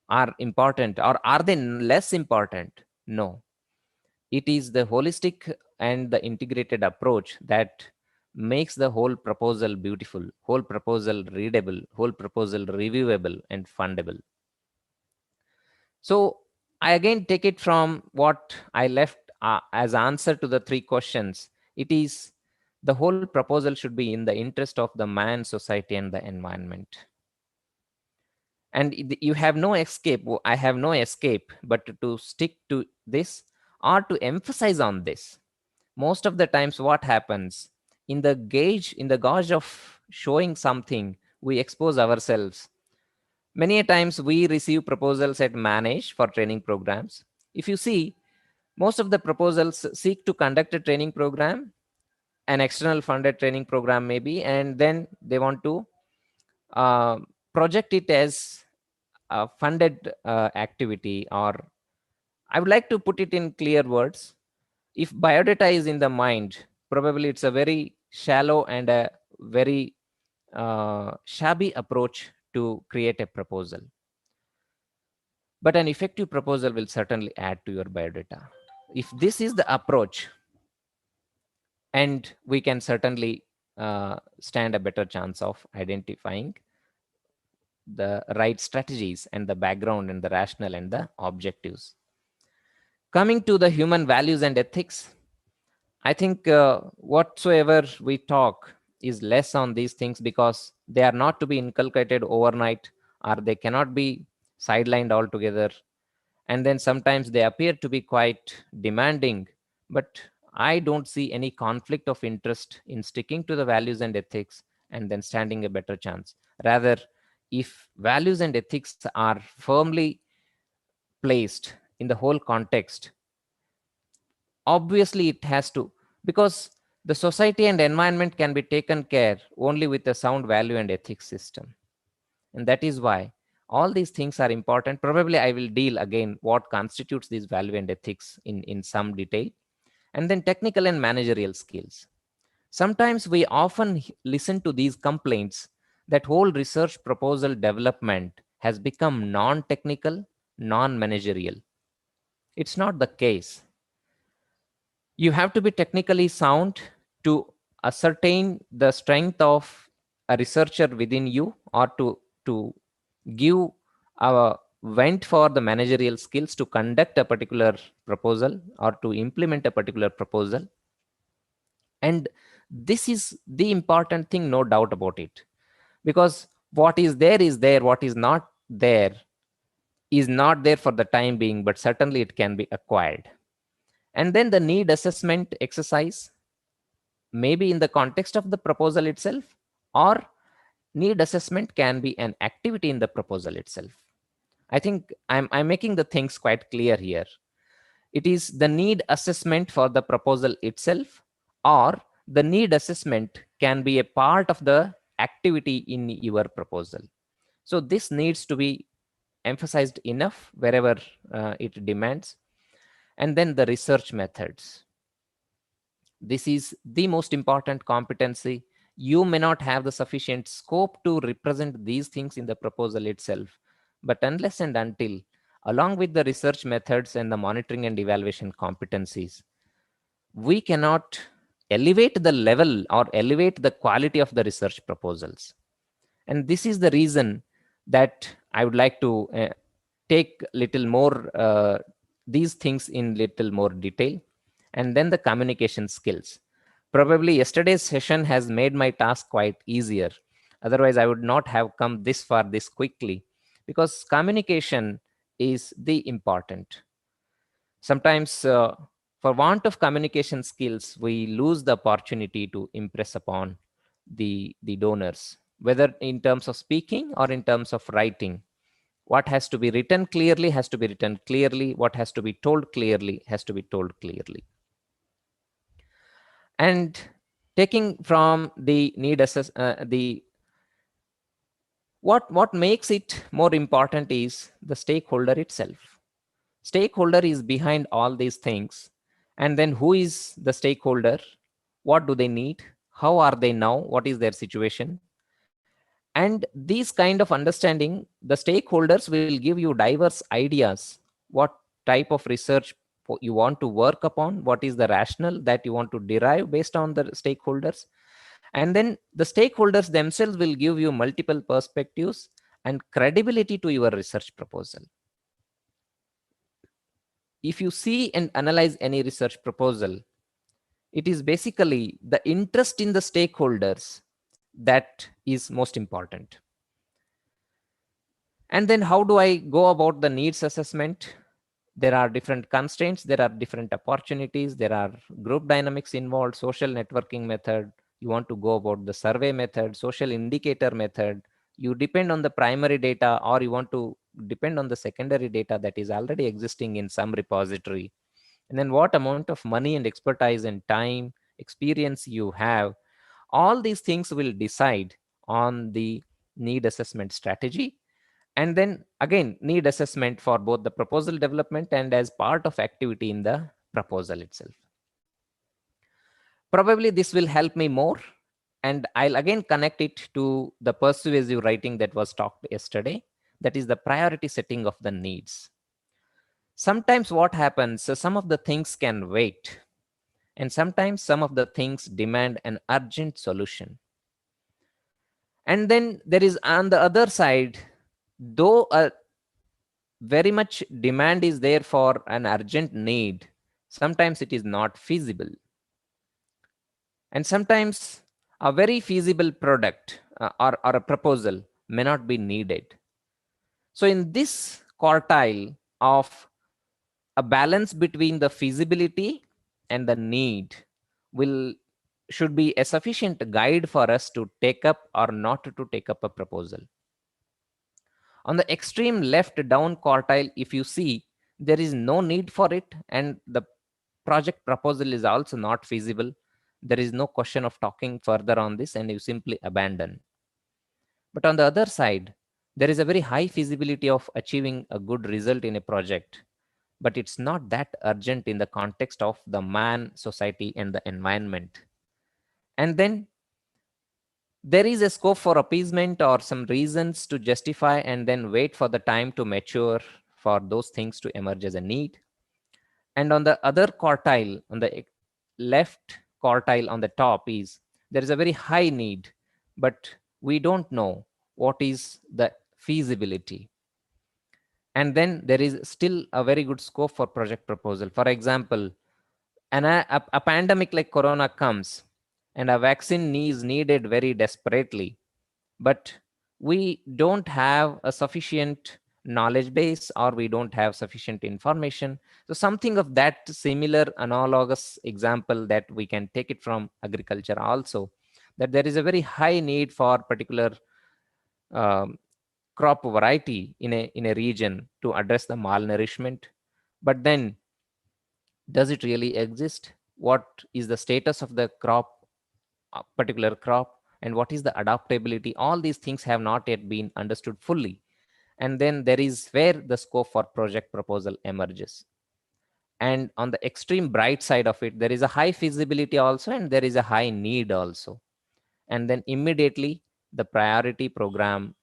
are important, or are they less important? No. It is the holistic and the integrated approach that makes the whole proposal beautiful, whole proposal readable, whole proposal reviewable and fundable. So I again take it from what I left as answer to the three questions. It is the whole proposal should be in the interest of the man, society, and the environment. And you have no escape. I have no escape but to stick to this or to emphasize on this. Most of the times what happens in the gauge of showing something, we expose ourselves. Many a times we receive proposals at Manage for training programs. If you see, most of the proposals seek to conduct a training program, an external funded training program maybe, and then they want to uh, project it as a funded activity. Or I would like to put it in clear words. If biodata is in the mind, probably it's a very shallow and a very shabby approach to create a proposal. But an effective proposal will certainly add to your biodata. If this is the approach, and we can certainly stand a better chance of identifying the right strategies and the background and the rationale and the objectives. Coming to the human values and ethics, I think whatsoever we talk is less on these things because they are not to be inculcated overnight, or they cannot be sidelined altogether. And then sometimes they appear to be quite demanding, but I don't see any conflict of interest in sticking to the values and ethics and then standing a better chance. Rather, if values and ethics are firmly placed in the whole context, obviously it has to, because the society and environment can be taken care only with a sound value and ethics system. And that is why all these things are important. Probably I will deal again what constitutes these value and ethics in some detail. And then technical and managerial skills. Sometimes we often listen to these complaints that whole research proposal development has become non-technical, non-managerial. It's not the case. You have to be technically sound to ascertain the strength of a researcher within you, or to give a vent for the managerial skills to conduct a particular proposal or to implement a particular proposal. And this is the important thing, no doubt about it, because what is there, what is not there is not there for the time being, but certainly it can be acquired. And then the need assessment exercise, maybe in the context of the proposal itself, or need assessment can be an activity in the proposal itself. I think I'm making the things quite clear here. It is the need assessment for the proposal itself, or the need assessment can be a part of the activity in your proposal. So this needs to be emphasized enough wherever it demands. And then the research methods. This is the most important competency. You may not have the sufficient scope to represent these things in the proposal itself, but unless and until, along with the research methods and the monitoring and evaluation competencies, we cannot elevate the level or elevate the quality of the research proposals. And this is the reason that I would like to take little more these things in little more detail. And then the communication skills. Probably yesterday's session has made my task quite easier. Otherwise, I would not have come this far this quickly, because communication is the important. Sometimes, for want of communication skills, we lose the opportunity to impress upon the donors, whether in terms of speaking or in terms of writing. What has to be written clearly has to be written clearly. What has to be told clearly has to be told clearly. And taking from the need assess, what makes it more important is the stakeholder itself. Stakeholder is behind all these things. And then who is the stakeholder? What do they need? How are they now? What is their situation? And these kind of understanding, the stakeholders will give you diverse ideas. What type of research you want to work upon? What is the rationale that you want to derive based on the stakeholders? And then the stakeholders themselves will give you multiple perspectives and credibility to your research proposal. If you see and analyze any research proposal, it is basically the interest in the stakeholders that is most important. And then how do I go about the needs assessment? There are different constraints, there are different opportunities, there are group dynamics involved, social networking method. You want to go about the survey method, social indicator method. You depend on the primary data, or you want to depend on the secondary data that is already existing in some repository. And then what amount of money and expertise and time, experience you have. All these things will decide on the need assessment strategy. And then again, need assessment for both the proposal development and as part of activity in the proposal itself. Probably this will help me more, and I'll again connect it to the persuasive writing that was talked yesterday. That is the priority setting of the needs. Sometimes what happens, some of the things can wait, and sometimes some of the things demand an urgent solution. And then there is on the other side, though a very much demand is there for an urgent need, sometimes it is not feasible. And sometimes a very feasible product or a proposal may not be needed. So in this quartile of a balance between the feasibility and the need should be a sufficient guide for us to take up or not to take up a proposal. On the extreme left down quartile, if you see, there is no need for it, and the project proposal is also not feasible. There is no question of talking further on this, and you simply abandon. But on the other side, there is a very high feasibility of achieving a good result in a project, but it's not that urgent in the context of the man, society, and the environment. And then there is a scope for appeasement or some reasons to justify and then wait for the time to mature for those things to emerge as a need. And on the other quartile, on the left quartile on the top, is there is a very high need, but we don't know what is the feasibility. And then there is still a very good scope for project proposal. For example, a pandemic like corona comes and a vaccine is needed very desperately, but we don't have a sufficient knowledge base, or we don't have sufficient information. So something of that similar analogous example that we can take it from agriculture also, that there is a very high need for particular crop variety in a region to address the malnourishment. But then, does it really exist? What is the status of the crop, particular crop, and what is the adaptability? All these things have not yet been understood fully. And then there is where the scope for project proposal emerges. And on the extreme bright side of it, there is a high feasibility also, and there is a high need also. And then immediately the priority program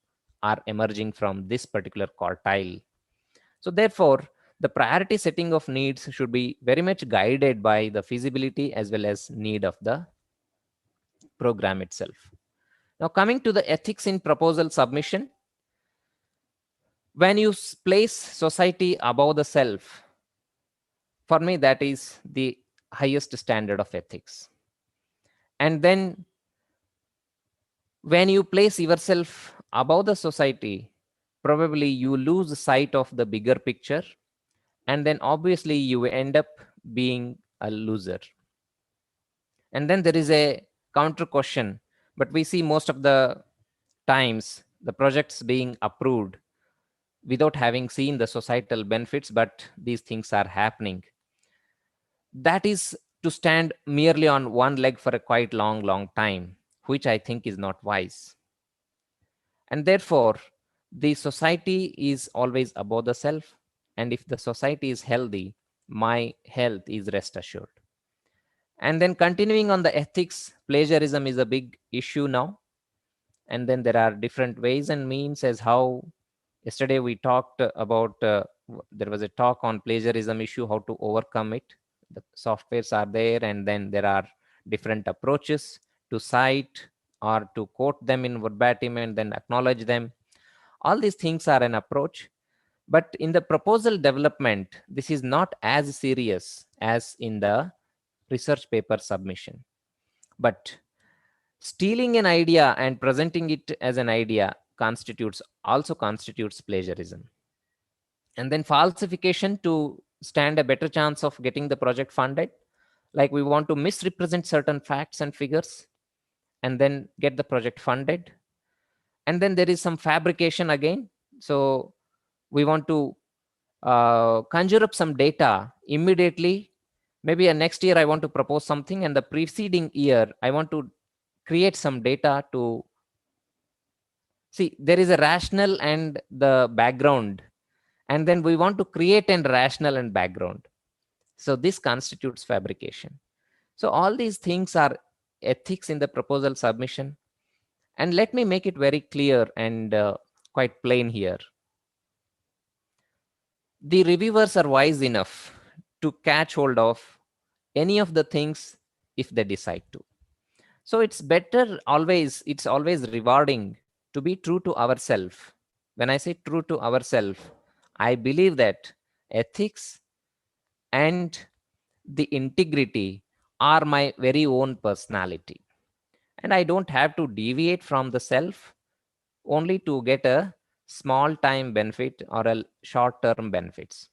are emerging from this particular quartile. So therefore, the priority setting of needs should be very much guided by the feasibility as well as need of the program itself. Now, coming to the ethics in proposal submission, when you place society above the self, for me, that is the highest standard of ethics. And then when you place yourself above the society, probably you lose sight of the bigger picture, and then obviously you end up being a loser. And then there is a counter question, but we see most of the times the projects being approved without having seen the societal benefits, but these things are happening. That is to stand merely on one leg for a quite long time, which I think is not wise. And therefore, the society is always above the self. And if the society is healthy, my health is rest assured. And then continuing on the ethics, plagiarism is a big issue now. And then there are different ways and means, as how yesterday we talked about, there was a talk on plagiarism issue, how to overcome it. The softwares are there, and then there are different approaches to cite or to quote them in verbatim and then acknowledge them. All these things are an approach. But in the proposal development, this is not as serious as in the research paper submission. But stealing an idea and presenting it as an idea also constitutes plagiarism. And then falsification to stand a better chance of getting the project funded. Like we want to misrepresent certain facts and figures and then get the project funded. And then there is some fabrication again. So we want to conjure up some data immediately. Maybe next year I want to propose something, and the preceding year I want to create some data to see there is a rational and the background, and then we want to create a rational and background. So this constitutes fabrication. So all these things are ethics in the proposal submission. And let me make it very clear and quite plain here. The reviewers are wise enough to catch hold of any of the things if they decide to. So it's always rewarding to be true to ourselves. When I say true to ourselves, I believe that ethics and the integrity are my very own personality. And I don't have to deviate from the self only to get a small time benefit or a short term benefits.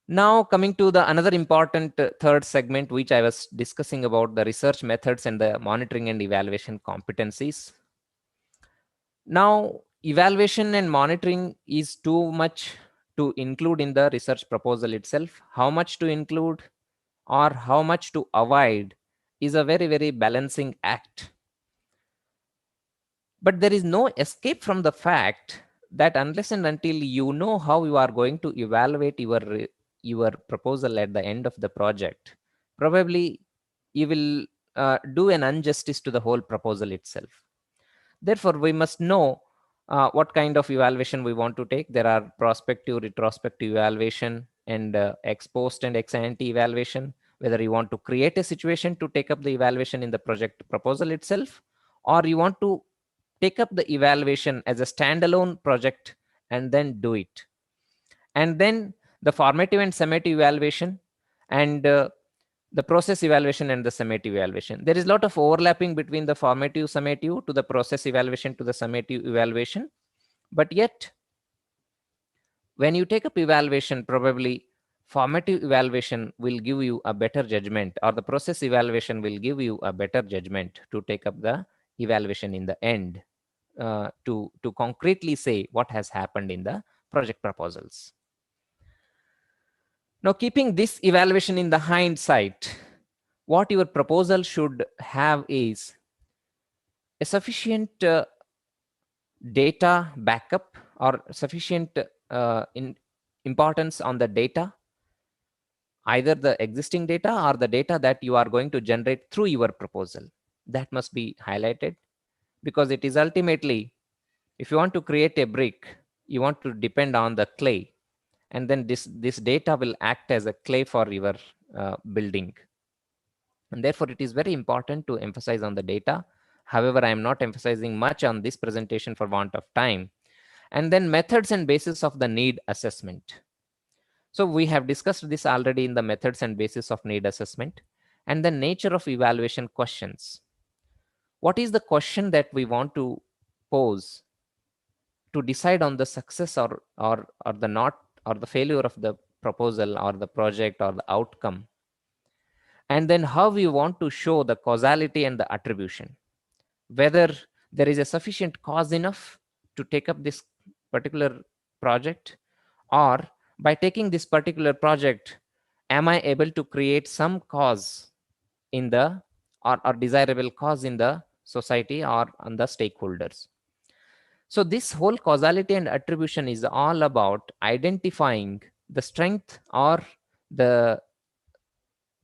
Now coming to the another important third segment, which I was discussing about the research methods and the monitoring and evaluation competencies. Now evaluation and monitoring is too much to include in the research proposal itself. How much to include or how much to avoid is a very balancing act. But there is no escape from the fact that unless and until you know how you are going to evaluate your proposal at the end of the project, probably you will do an injustice to the whole proposal itself. Therefore, we must know what kind of evaluation we want to take. There are prospective, retrospective evaluation, and ex post and ex ante evaluation. Whether you want to create a situation to take up the evaluation in the project proposal itself, or you want to take up the evaluation as a standalone project and then do it. And then the formative and summative evaluation, and the process evaluation and the summative evaluation. There is a lot of overlapping between the formative summative to the process evaluation to the summative evaluation. But yet, when you take up evaluation, probably formative evaluation will give you a better judgment, or the process evaluation will give you a better judgment to take up the evaluation in the end, to concretely say what has happened in the project proposals. Now, keeping this evaluation in the hindsight, what your proposal should have is a sufficient data backup or sufficient importance on the data, either the existing data or the data that you are going to generate through your proposal. That must be highlighted, because it is ultimately, if you want to create a brick, you want to depend on the clay, and then this data will act as a clay for your building. And therefore, it is very important to emphasize on the data. However, I am not emphasizing much on this presentation for want of time. And then methods and basis of the need assessment. So we have discussed this already in the methods and basis of need assessment. and the nature of evaluation questions. What is the question that we want to pose to decide on the success or the not or the failure of the proposal or the project or the outcome? And then how we want to show the causality and the attribution, whether there is a sufficient cause enough to take up this particular project, or by taking this particular project, am I able to create some cause in the or desirable cause in the society or on the stakeholders. So this whole causality and attribution is all about identifying the strength or the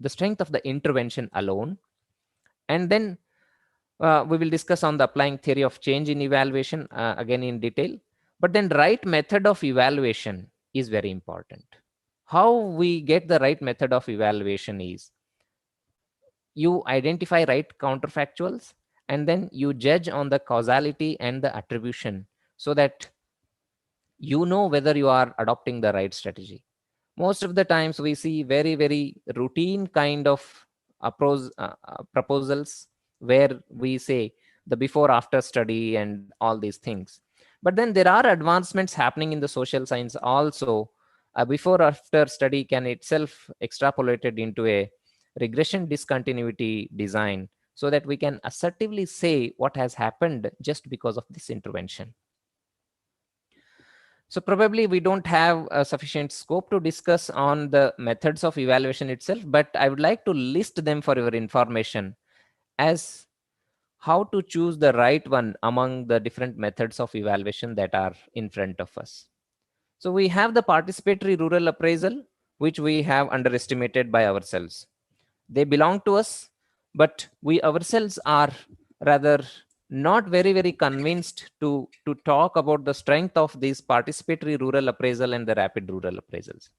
strength of the intervention alone. And then we will discuss on the applying theory of change in evaluation again in detail. But then right method of evaluation is very important. How we get the right method of evaluation is you identify right counterfactuals, and then you judge on the causality and the attribution so that you know whether you are adopting the right strategy. Most of the times we see very, very routine kind of proposals where we say the before after study and all these things. But then there are advancements happening in the social science also. A before after study can itself extrapolated into a regression discontinuity design so that we can assertively say what has happened just because of this intervention. So probably we don't have a sufficient scope to discuss on the methods of evaluation itself, but I would like to list them for your information as how to choose the right one among the different methods of evaluation that are in front of us. So we have the participatory rural appraisal, which we have underestimated by ourselves. They belong to us, but we ourselves are rather not very convinced to talk about the strength of this participatory rural appraisal and the rapid rural appraisals.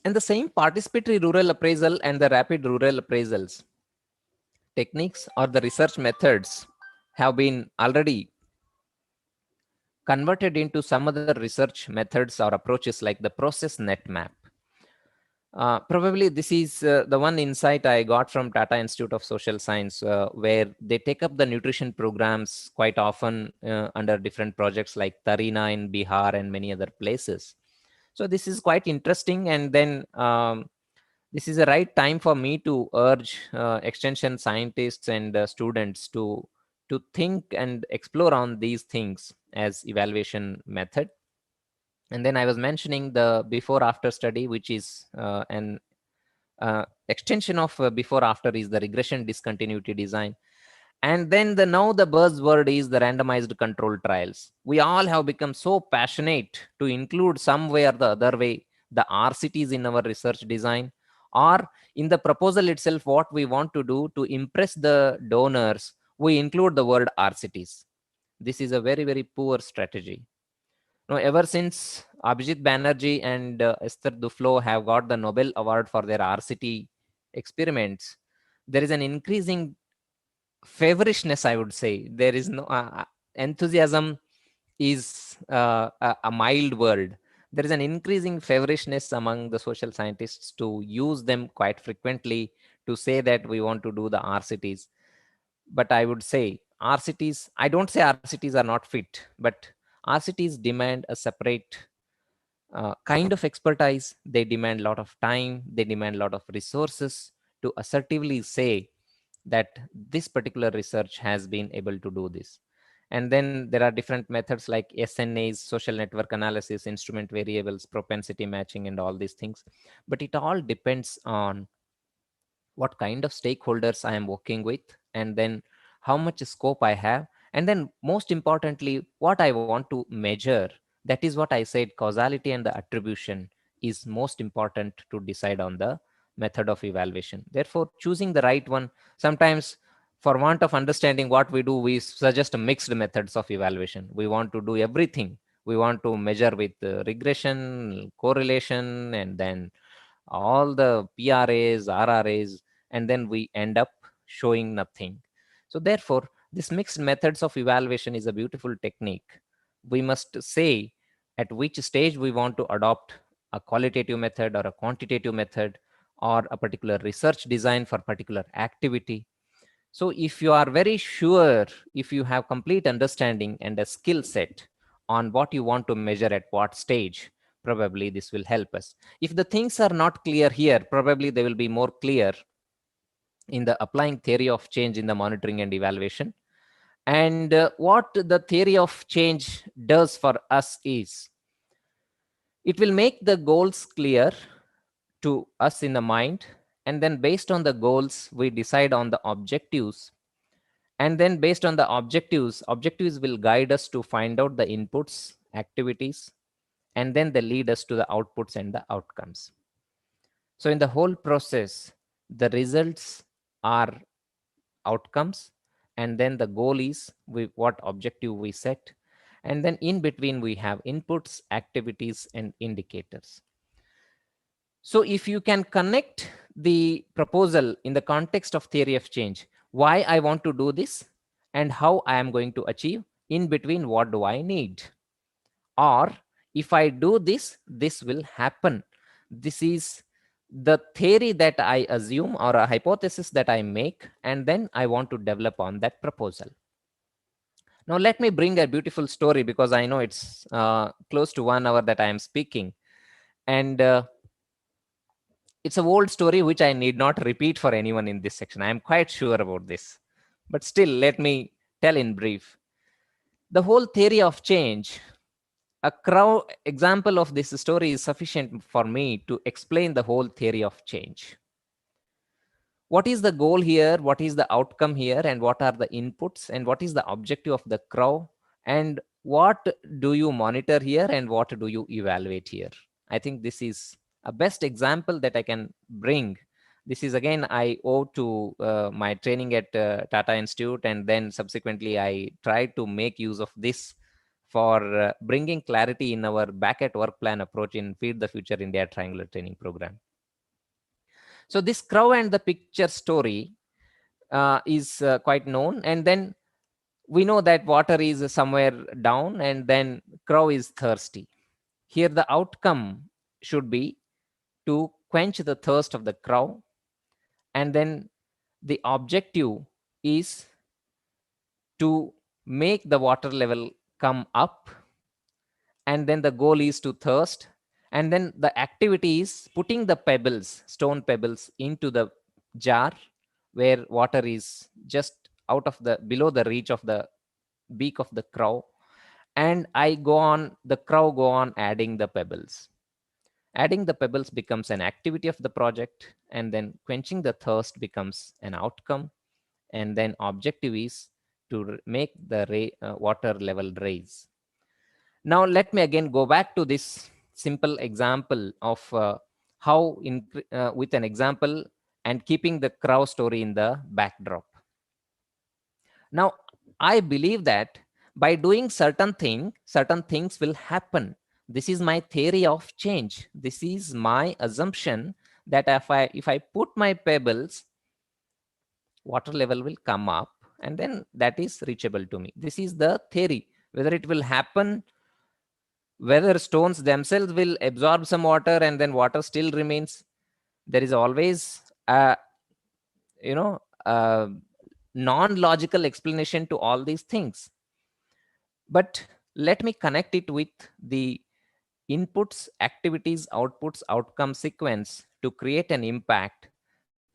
And the same participatory rural appraisal and the rapid rural appraisals techniques or the research methods have been already converted into some other research methods or approaches like the process net map. Probably this is the one insight I got from Tata Institute of Social Science, where they take up the nutrition programs quite often under different projects like Tarina in Bihar and many other places. So this is quite interesting. And then this is the right time for me to urge extension scientists and students to think and explore on these things as evaluation method. And then I was mentioning the before after study, which is an extension of before after is the regression discontinuity design. And then now the buzzword is the randomized control trials. We all have become so passionate to include some way or the other way the RCTs in our research design, or in the proposal itself, what we want to do to impress the donors, we include the word RCTs. This is a very poor strategy. Now, ever since Abhijit Banerjee and Esther Duflo have got the Nobel Award for their RCT experiments, there is an increasing favorishness, I would say. There is no enthusiasm is a mild word. There is an increasing favorishness among the social scientists to use them quite frequently to say that we want to do the RCTs. But I would say RCTs, I don't say RCTs are not fit, but RCTs demand a separate kind of expertise. They demand a lot of time. They demand a lot of resources to assertively say that this particular research has been able to do this. And then there are different methods like SNAs, social network analysis, instrument variables, propensity matching, and all these things. But it all depends on what kind of stakeholders I am working with, and then how much scope I have, and then most importantly, what I want to measure. That is what I said, causality and the attribution is most important to decide on the method of evaluation. Therefore, choosing the right one, sometimes for want of understanding what we do, we suggest mixed methods of evaluation. We want to do everything. We want to measure with regression, correlation, and then all the PRAs, RRAs, and then we end up showing nothing. So therefore, this mixed methods of evaluation is a beautiful technique. We must say at which stage we want to adopt a qualitative method or a quantitative method or a particular research design for particular activity. So if you are very sure, if you have complete understanding and a skill set on what you want to measure at what stage, probably this will help us. If the things are not clear here, probably they will be more clear in the applying theory of change in the monitoring and evaluation. And what the theory of change does for us is, it will make the goals clear to us in the mind. And then based on the goals, we decide on the objectives. And then based on the objectives will guide us to find out the inputs, activities, and then they lead us to the outputs and the outcomes. So in the whole process, the results are outcomes, and then the goal is what objective we set. And then in between we have inputs, activities, and indicators. So if you can connect the proposal in the context of theory of change, why I want to do this and how I am going to achieve, in between what do I need, or if I do this, this will happen. This is the theory that I assume or a hypothesis that I make, and then I want to develop on that proposal. Now let me bring a beautiful story, because I know it's close to 1 hour that I am speaking, and it's an old story which I need not repeat for anyone in this section. I am quite sure about this, but still let me tell in brief. The whole theory of change, a crow example of this story is sufficient for me to explain the whole theory of change. What is the goal here? What is the outcome here? And what are the inputs? And what is the objective of the crow? And what do you monitor here? And what do you evaluate here? I think this is a best example that I can bring. This is again, I owe to my training at Tata Institute, and then subsequently I tried to make use of this for bringing clarity in our back at work plan approach in Feed the Future India Triangular Training Program. So this crow and the picture story is quite known. And then we know that water is somewhere down, and then crow is thirsty. Here the outcome should be to quench the thirst of the crow. And then the objective is to make the water level come up. And then the goal is to thirst. And then the activity is putting the pebbles, stone pebbles, into the jar where water is just out of the, below the reach of the beak of the crow. And the crow go on adding the pebbles. Adding the pebbles becomes an activity of the project, and then quenching the thirst becomes an outcome. And then objective is to make the water level rise. Now let me again go back to this simple example of how with an example and keeping the crow story in the backdrop. Now I believe that by doing certain things will happen. This is my theory of change. This is my assumption that if I put my pebbles, water level will come up, and then that is reachable to me. This is the theory. Whether it will happen, whether stones themselves will absorb some water and then water still remains, there is always a non-logical explanation to all these things. But let me connect it with the inputs, activities, outputs, outcome sequence to create an impact,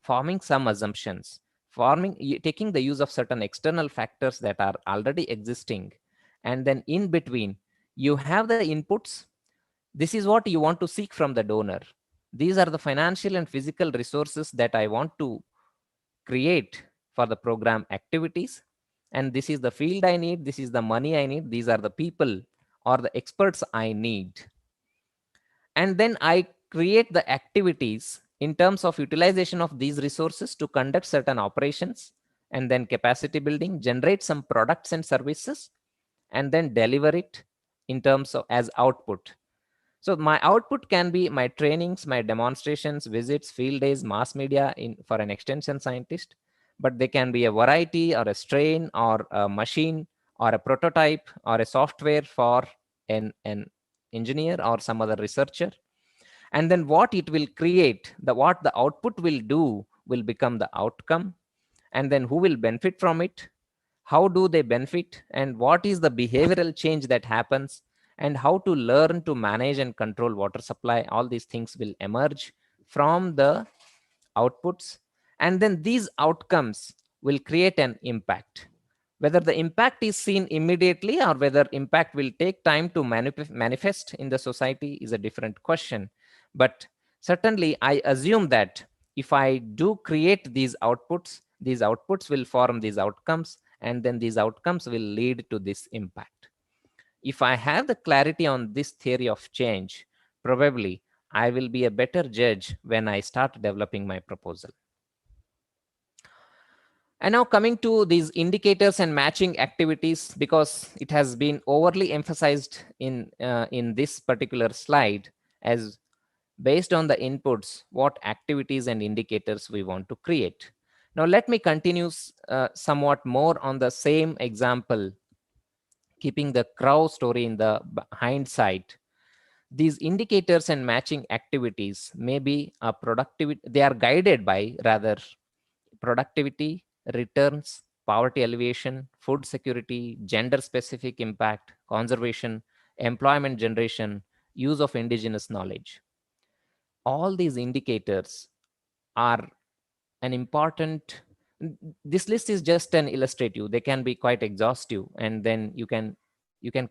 forming some assumptions, taking the use of certain external factors that are already existing. And then in between, you have the inputs. This is what you want to seek from the donor. These are the financial and physical resources that I want to create for the program activities. And this is the field I need. This is the money I need. These are the people or the experts I need. And then I create the activities in terms of utilization of these resources to conduct certain operations, and then capacity building, generate some products and services, and then deliver it in terms of as output. So my output can be my trainings, my demonstrations, visits, field days, mass media for an extension scientist, but they can be a variety or a strain or a machine or a prototype or a software for an engineer or some other researcher. And then what it will create, what the output will do will become the outcome. And then who will benefit from it? How do they benefit? And what is the behavioral change that happens? And how to learn to manage and control water supply? All these things will emerge from the outputs. And then these outcomes will create an impact. Whether the impact is seen immediately or whether impact will take time to manifest in the society is a different question. But certainly, I assume that if I do create these outputs will form these outcomes, and then these outcomes will lead to this impact. If I have the clarity on this theory of change, probably I will be a better judge when I start developing my proposal. And now coming to these indicators and matching activities, because it has been overly emphasized in this particular slide as based on the inputs, what activities and indicators we want to create. Now, let me continue somewhat more on the same example, keeping the crow story in the hindsight. These indicators and matching activities may be a productivity, they are guided by rather productivity, returns, poverty alleviation, food security, gender specific impact, conservation, employment generation, use of indigenous knowledge. All these indicators are an important, this list is just an illustrative, they can be quite exhaustive, and then you can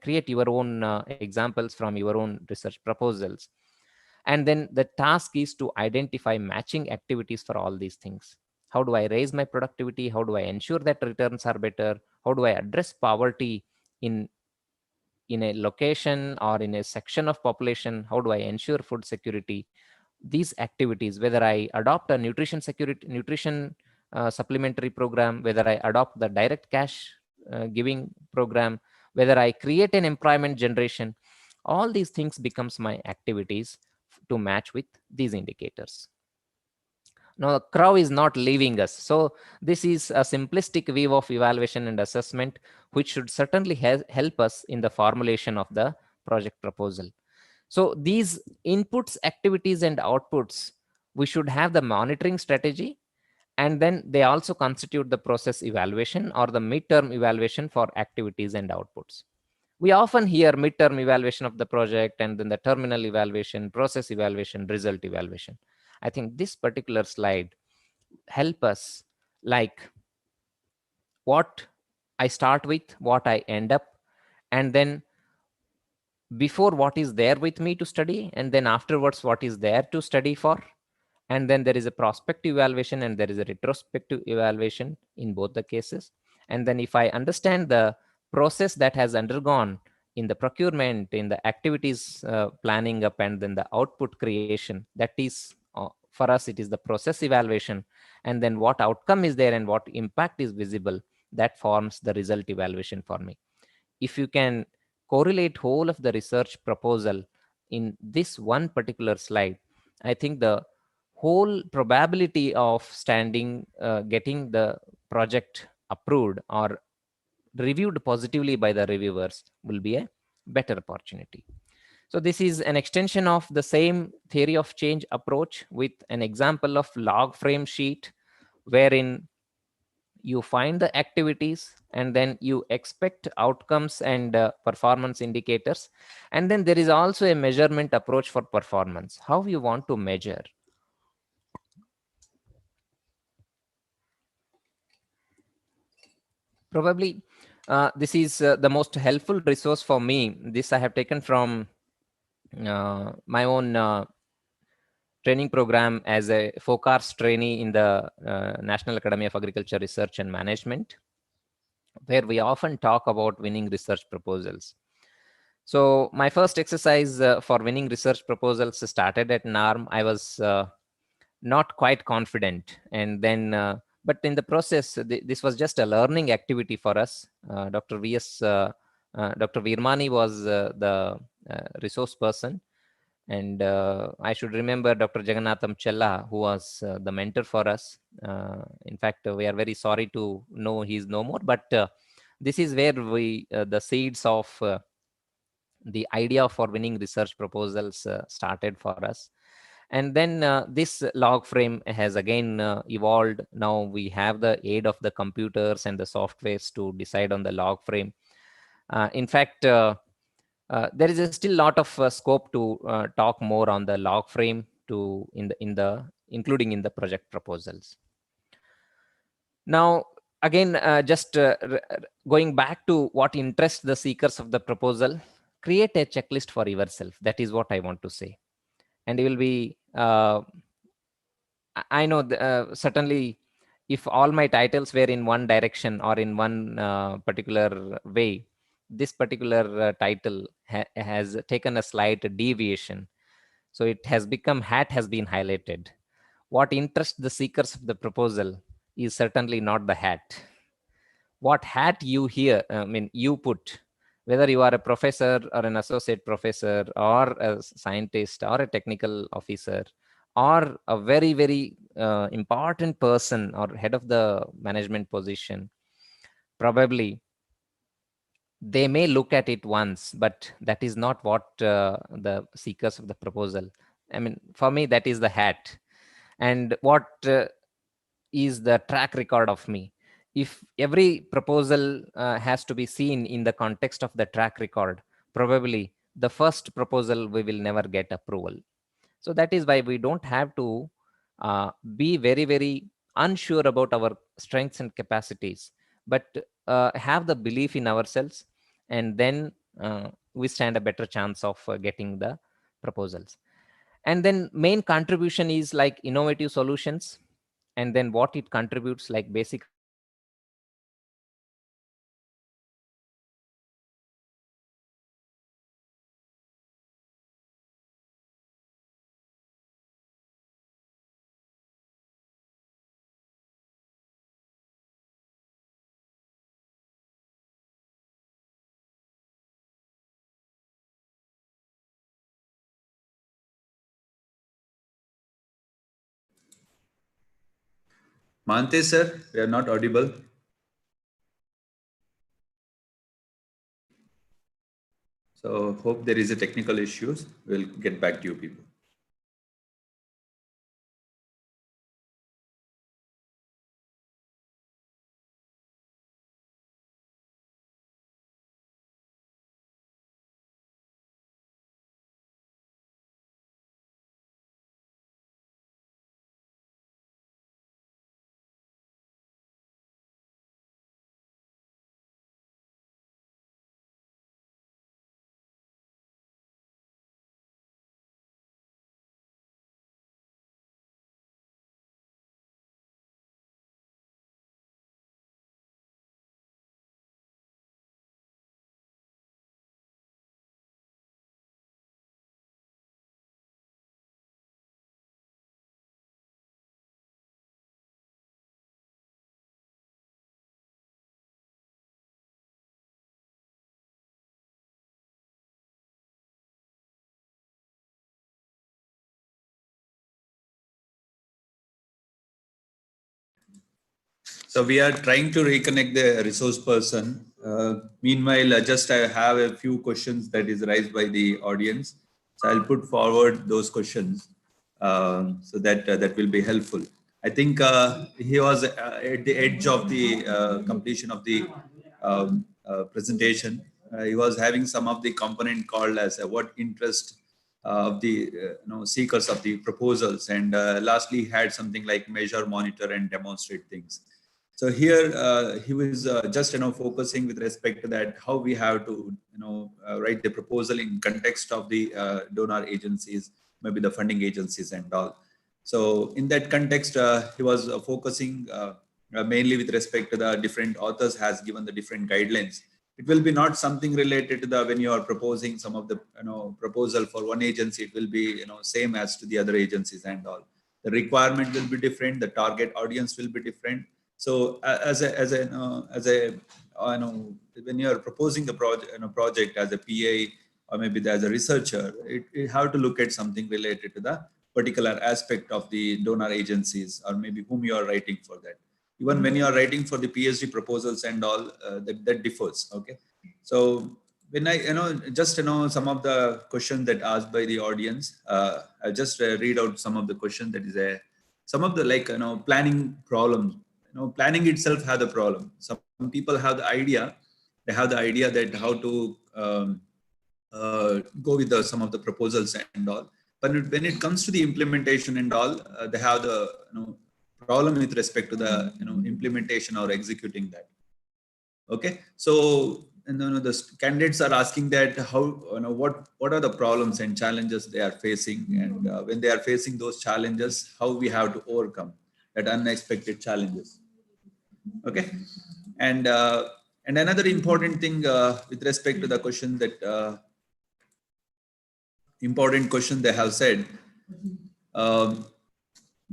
create your own examples from your own research proposals. And then the task is to identify matching activities for all these things. How do I raise my productivity? How do I ensure that returns are better? How do I address poverty in a location or in a section of population? How do I ensure food security? These activities, whether I adopt a nutrition supplementary program, whether I adopt the direct cash giving program, whether I create an employment generation, all these things becomes my activities to match with these indicators. Now, the crow is not leaving us. So this is a simplistic view of evaluation and assessment, which should certainly help us in the formulation of the project proposal. So these inputs, activities, and outputs, we should have the monitoring strategy, and then they also constitute the process evaluation or the midterm evaluation for activities and outputs. We often hear midterm evaluation of the project, and then the terminal evaluation, process evaluation, result evaluation. I think this particular slide help us, like what I start with, what I end up, and then before what is there with me to study, and then afterwards what is there to study for. And then there is a prospective evaluation and there is a retrospective evaluation in both the cases. And then if I understand the process that has undergone in the procurement, in the activities planning up, and then the output creation, that is for us, it is the process evaluation. And then what outcome is there and what impact is visible, that forms the result evaluation for me. If you can correlate whole of the research proposal in this one particular slide, I think the whole probability of getting the project approved or reviewed positively by the reviewers will be a better opportunity. So this is an extension of the same theory of change approach with an example of log frame sheet, wherein you find the activities and then you expect outcomes and performance indicators. And then there is also a measurement approach for performance, how you want to measure. Probably this is the most helpful resource for me. This I have taken from my own training program as a FOCARS trainee in the National Academy of Agriculture Research and Management, where we often talk about winning research proposals. So my first exercise for winning research proposals started at NARM. I was not quite confident, and then but in the process, this was just a learning activity for us. Dr. Virmani was the resource person, and I should remember Dr. Jagannatham Chella, who was the mentor for us. In fact, we are very sorry to know he's no more, but this is where we the seeds of the idea for winning research proposals started for us. And then this log frame has again evolved. Now we have the aid of the computers and the softwares to decide on the log frame. In fact, there is a still lot of scope to talk more on the log frame to including in the project proposals. Now, again, just going back to what interests the seekers of the proposal, create a checklist for yourself. That is what I want to say. And you will be, I know certainly if all my titles were in one direction or in one particular way, this particular title has taken a slight deviation. So it has become hat has been highlighted. What interests the seekers of the proposal is certainly not the hat. What hat you you put, whether you are a professor or an associate professor or a scientist or a technical officer or a very, very important person or head of the management position, probably they may look at it once, but that is not what the seekers of the proposal. I mean, for me, that is the hat. And what is the track record of me? If every proposal has to be seen in the context of the track record, probably the first proposal we will never get approval. So that is why we don't have to be very, very unsure about our strengths and capacities, but have the belief in ourselves, and then we stand a better chance of getting the proposals. And then main contribution is like innovative solutions, and then what it contributes, like basic Mahante sir, we are not audible. So hope there is a technical issues. We'll get back to you people. So we are trying to reconnect the resource person. Meanwhile, just I have a few questions that is raised by the audience. So I'll put forward those questions so that that will be helpful. I think he was at the edge of the completion of the presentation. He was having some of the component called as what interest of the seekers of the proposals, and lastly had something like measure, monitor, and demonstrate things. So here he was just focusing with respect to that how we have to write the proposal in context of the donor agencies, maybe the funding agencies and all. So in that context, he was focusing mainly with respect to the different authors has given the different guidelines. It will be not something related to the when you are proposing some of the proposal for one agency, it will be same as to the other agencies and all. The requirement will be different. The target audience will be different. So when you are proposing the project as a PA or maybe as a researcher, you have to look at something related to the particular aspect of the donor agencies or maybe whom you are writing for that. Even when you are writing for the PhD proposals and all, that differs. Okay, so when I, just, some of the questions that asked by the audience, I just read out some of the questions that is some of the planning problems. Planning itself has a problem. Some people have the idea, they have the idea that how to go with some of the proposals and all. But when it comes to the implementation and all, they have the problem with respect to the implementation or executing that. Okay, so the candidates are asking that how what are the problems and challenges they are facing, and when they are facing those challenges, how we have to overcome that unexpected challenges. Okay, and another important thing with respect to the question that important question they have said,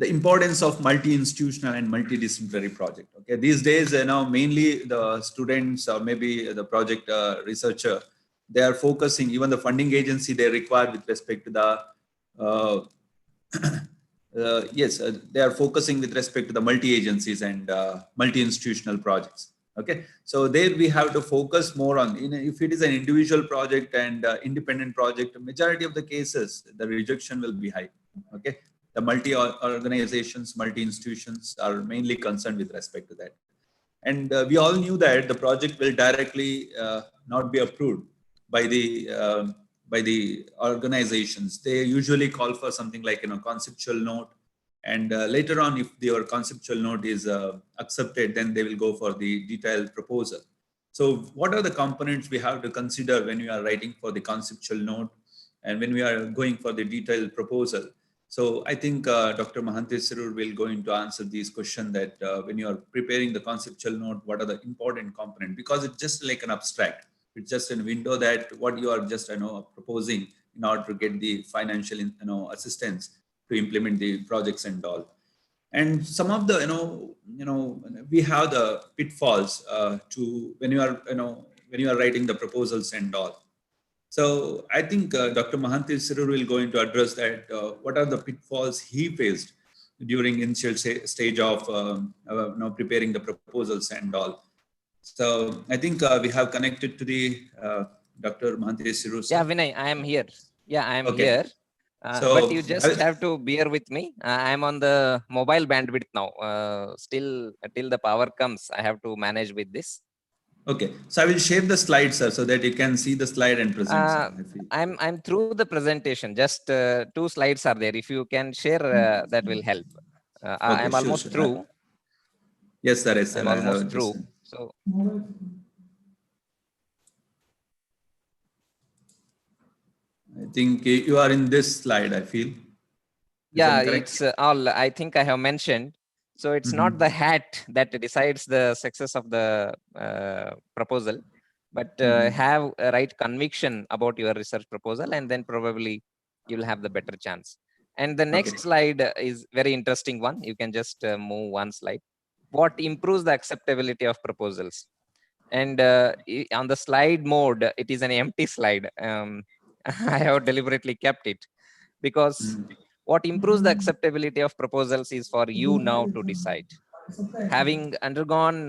the importance of multi-institutional and multidisciplinary project. Okay, these days, mainly the students or maybe the project researcher, they are focusing, even the funding agency they require with respect to the, they are focusing with respect to the multi-agencies and multi-institutional projects. Okay, so there we have to focus more on, if it is an individual project and independent project, majority of the cases, the rejection will be high. Okay, the multi-organizations, multi-institutions are mainly concerned with respect to that. And we all knew that the project will directly not be approved by the organizations. They usually call for something like conceptual note, and later on, if your conceptual note is accepted, then they will go for the detailed proposal. So what are the components we have to consider when we are writing for the conceptual note and when we are going for the detailed proposal? So I think Dr. Mahantesh Sirur will going to answer these questions, that when you are preparing the conceptual note, what are the important components? Because it's just like an abstract. It's just a window that what you are just proposing in order to get the financial assistance to implement the projects and all. And some of the we have the pitfalls to when you are writing the proposals and all. So I think Dr. Mahantesh Sirur will going to address that. What are the pitfalls he faced during initial stage of preparing the proposals and all. So I think we have connected to the Dr. Mahantesh Sirur. Yeah, Vinay, I am here. Yeah, I am okay. here. But you just have to bear with me. I am on the mobile bandwidth now. Still, till the power comes, I have to manage with this. Okay, so I will share the slides, sir, so that you can see the slide and present. I'm through the presentation. Just 2 slides are there. If you can share, that will help. Okay, I'm almost through. Yes, sir. Yes, sir. I'm almost through. So. I think you are in this slide, I feel. Yeah, it's all I think I have mentioned. So it's not the hat that decides the success of the proposal, but have a right conviction about your research proposal, and then probably you'll have the better chance. And the next slide is very interesting one. You can just move one slide. What improves the acceptability of proposals? And on the slide mode, it is an empty slide. I have deliberately kept it because what improves the acceptability of proposals is for you now to decide. Having undergone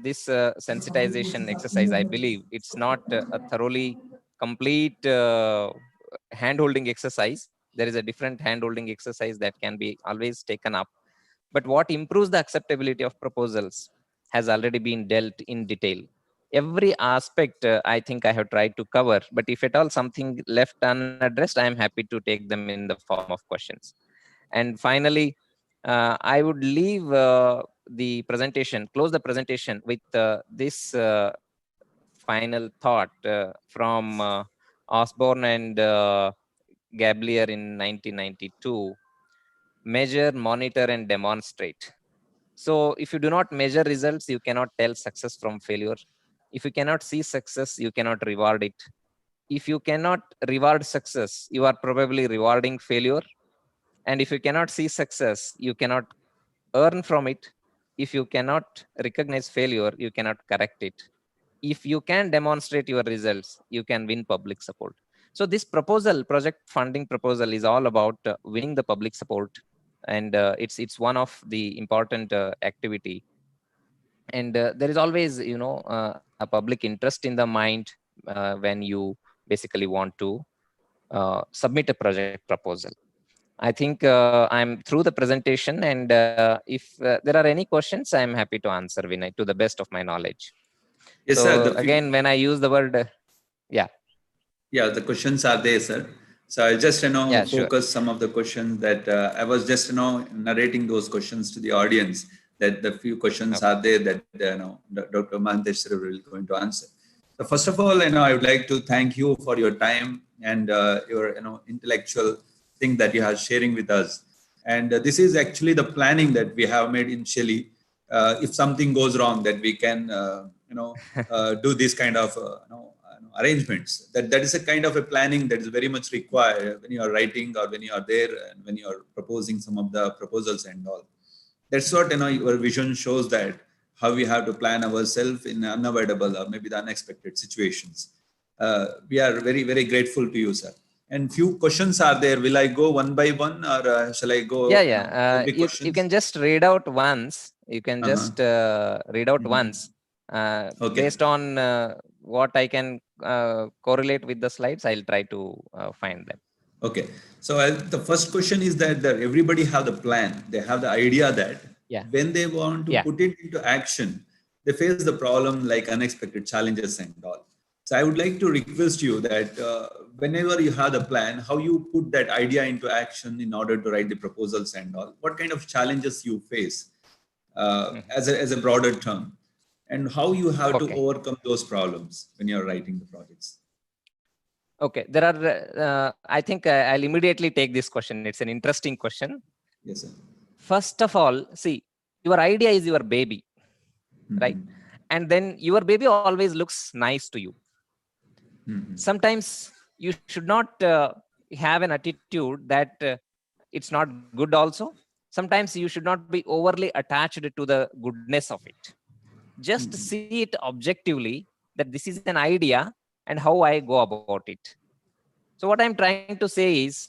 this sensitization exercise, I believe it's not a thoroughly complete hand-holding exercise. There is a different hand-holding exercise that can be always taken up. But what improves the acceptability of proposals has already been dealt in detail. Every aspect I think I have tried to cover, but if at all something left unaddressed, I am happy to take them in the form of questions. And finally, I would leave the presentation, close the presentation with this final thought from Osborne and Gablier in 1992. Measure, monitor, and demonstrate. So if you do not measure results, you cannot tell success from failure. If you cannot see success, you cannot reward it. If you cannot reward success, you are probably rewarding failure. And if you cannot see success, you cannot earn from it. If you cannot recognize failure, you cannot correct it. If you can demonstrate your results, you can win public support. So this proposal, project funding proposal, is all about winning the public support. And it's one of the important activity. And there is always, a public interest in the mind when you basically want to submit a project proposal. I think I'm through the presentation, and if there are any questions, I'm happy to answer, Vinay, to the best of my knowledge. Yes, So sir. again, when I use the word, yeah. Yeah, the questions are there, sir. So I'll just, Yeah, sure. focus some of the questions that I was just, narrating those questions to the audience, that the few questions are there that, Dr. Mahantesh sir will going to answer. So first of all, I would like to thank you for your time and your, intellectual thing that you are sharing with us. And this is actually the planning that we have made initially. If something goes wrong, that we can, do this kind of, arrangements. That is a kind of a planning that is very much required when you are writing or when you are there and when you are proposing some of the proposals and all. That's what your vision shows, that how we have to plan ourselves in unavoidable or maybe the unexpected situations. We are very, very grateful to you, sir. And few questions are there. Will I go one by one, or shall I go? Yeah. You can just read out once. You can just read out once. Okay. Based on what I can correlate with the slides, I'll try to find them. Okay. So the first question is that everybody have the plan. They have the idea that when they want to put it into action, they face the problem like unexpected challenges and all. So I would like to request you that whenever you have the plan, how you put that idea into action in order to write the proposals and all. What kind of challenges you face as a broader term, and how you have to overcome those problems when you're writing the projects. Okay, there are, I think I'll immediately take this question. It's an interesting question. Yes, sir. First of all, see, your idea is your baby, right? And then your baby always looks nice to you. Sometimes you should not have an attitude that it's not good also. Sometimes you should not be overly attached to the goodness of it. Just see it objectively, that this is an idea and how I go about it. So what I'm trying to say is,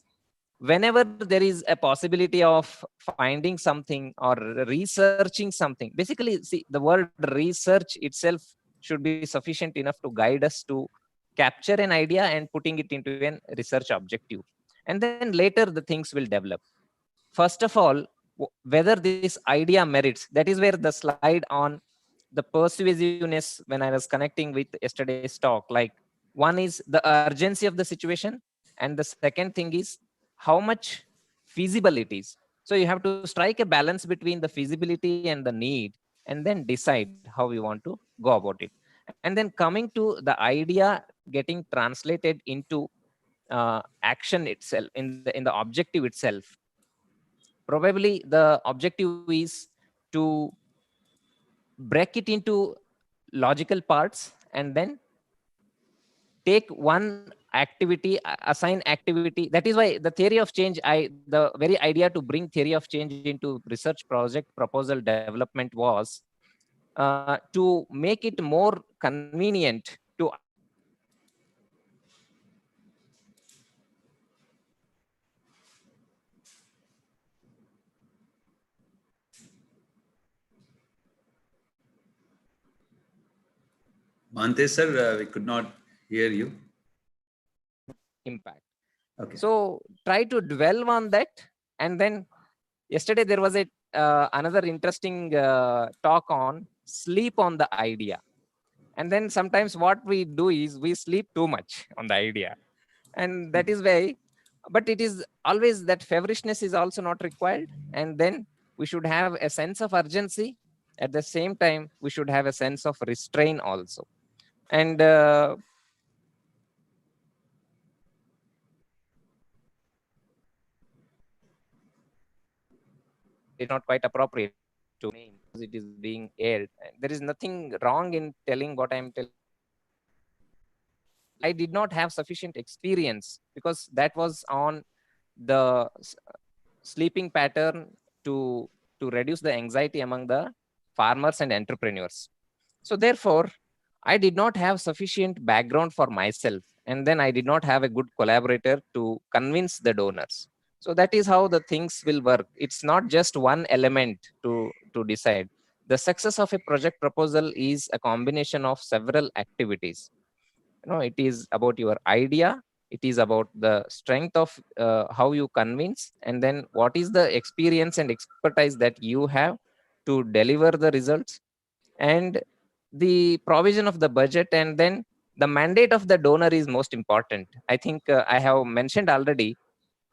whenever there is a possibility of finding something or researching something, basically, see, the word research itself should be sufficient enough to guide us to capture an idea and putting it into a research objective. And then later the things will develop. First of all, whether this idea merits, that is where the slide on the persuasiveness, when I was connecting with yesterday's talk, like, one is the urgency of the situation, and the second thing is how much feasible it is. So you have to strike a balance between the feasibility and the need, and then decide how we want to go about it. And then coming to the idea getting translated into action itself, in the objective itself. Probably the objective is to break it into logical parts and then take one activity, assign activity. That is why the theory of change, the very idea to bring theory of change into research project proposal development was to make it more convenient to Mahantesh sir, we could not hear you. impact. Okay. So try to dwell on that. And then yesterday there was a another interesting talk on sleep on the idea. And then sometimes what we do is we sleep too much on the idea. And that is why, but it is always that feverishness is also not required. And then we should have a sense of urgency. At the same time, we should have a sense of restraint also. And it's not quite appropriate to name because it is being aired. There is nothing wrong in telling what I'm telling. I did not have sufficient experience because that was on the sleeping pattern to reduce the anxiety among the farmers and entrepreneurs. So therefore, I did not have sufficient background for myself. And then I did not have a good collaborator to convince the donors. So that is how the things will work. It's not just one element to decide. The success of a project proposal is a combination of several activities. No, it is about your idea. It is about the strength of how you convince, and then what is the experience and expertise that you have to deliver the results, and the provision of the budget, and then the mandate of the donor is most important. I think I have mentioned already,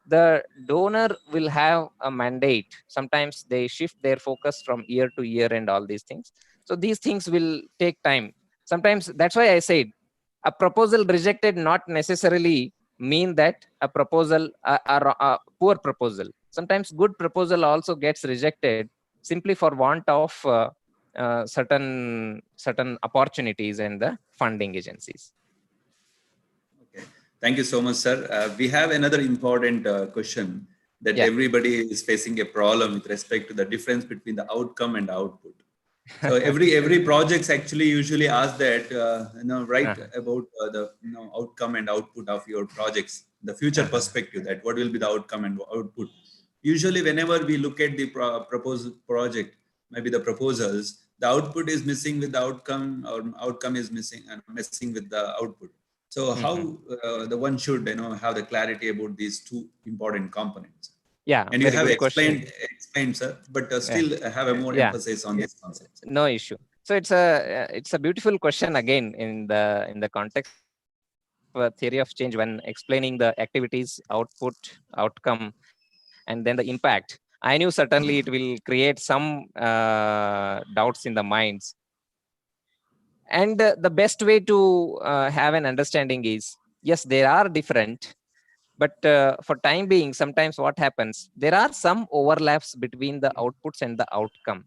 the donor will have a mandate. Sometimes they shift their focus from year to year and all these things. So these things will take time. Sometimes that's why I said a proposal rejected not necessarily mean that a proposal a poor proposal. Sometimes good proposal also gets rejected simply for want of certain opportunities and the funding agencies. Okay. Thank you so much, sir. We have another important question that everybody is facing a problem with respect to the difference between the outcome and output. So every projects actually usually ask that write about the outcome and output of your projects, the future perspective, that what will be the outcome and output. Usually, whenever we look at the proposed project, maybe the proposals, the output is missing with the outcome, or outcome is missing and missing with the output. So how the one should have the clarity about these two important components? Yeah, and you have explained, sir, but still have a more emphasis on this concept. No issue. So it's a beautiful question again in the context of theory of change, when explaining the activities, output, outcome, and then the impact. I knew certainly it will create some doubts in the minds. And the best way to have an understanding is, yes, they are different. But for time being, sometimes what happens, there are some overlaps between the outputs and the outcome.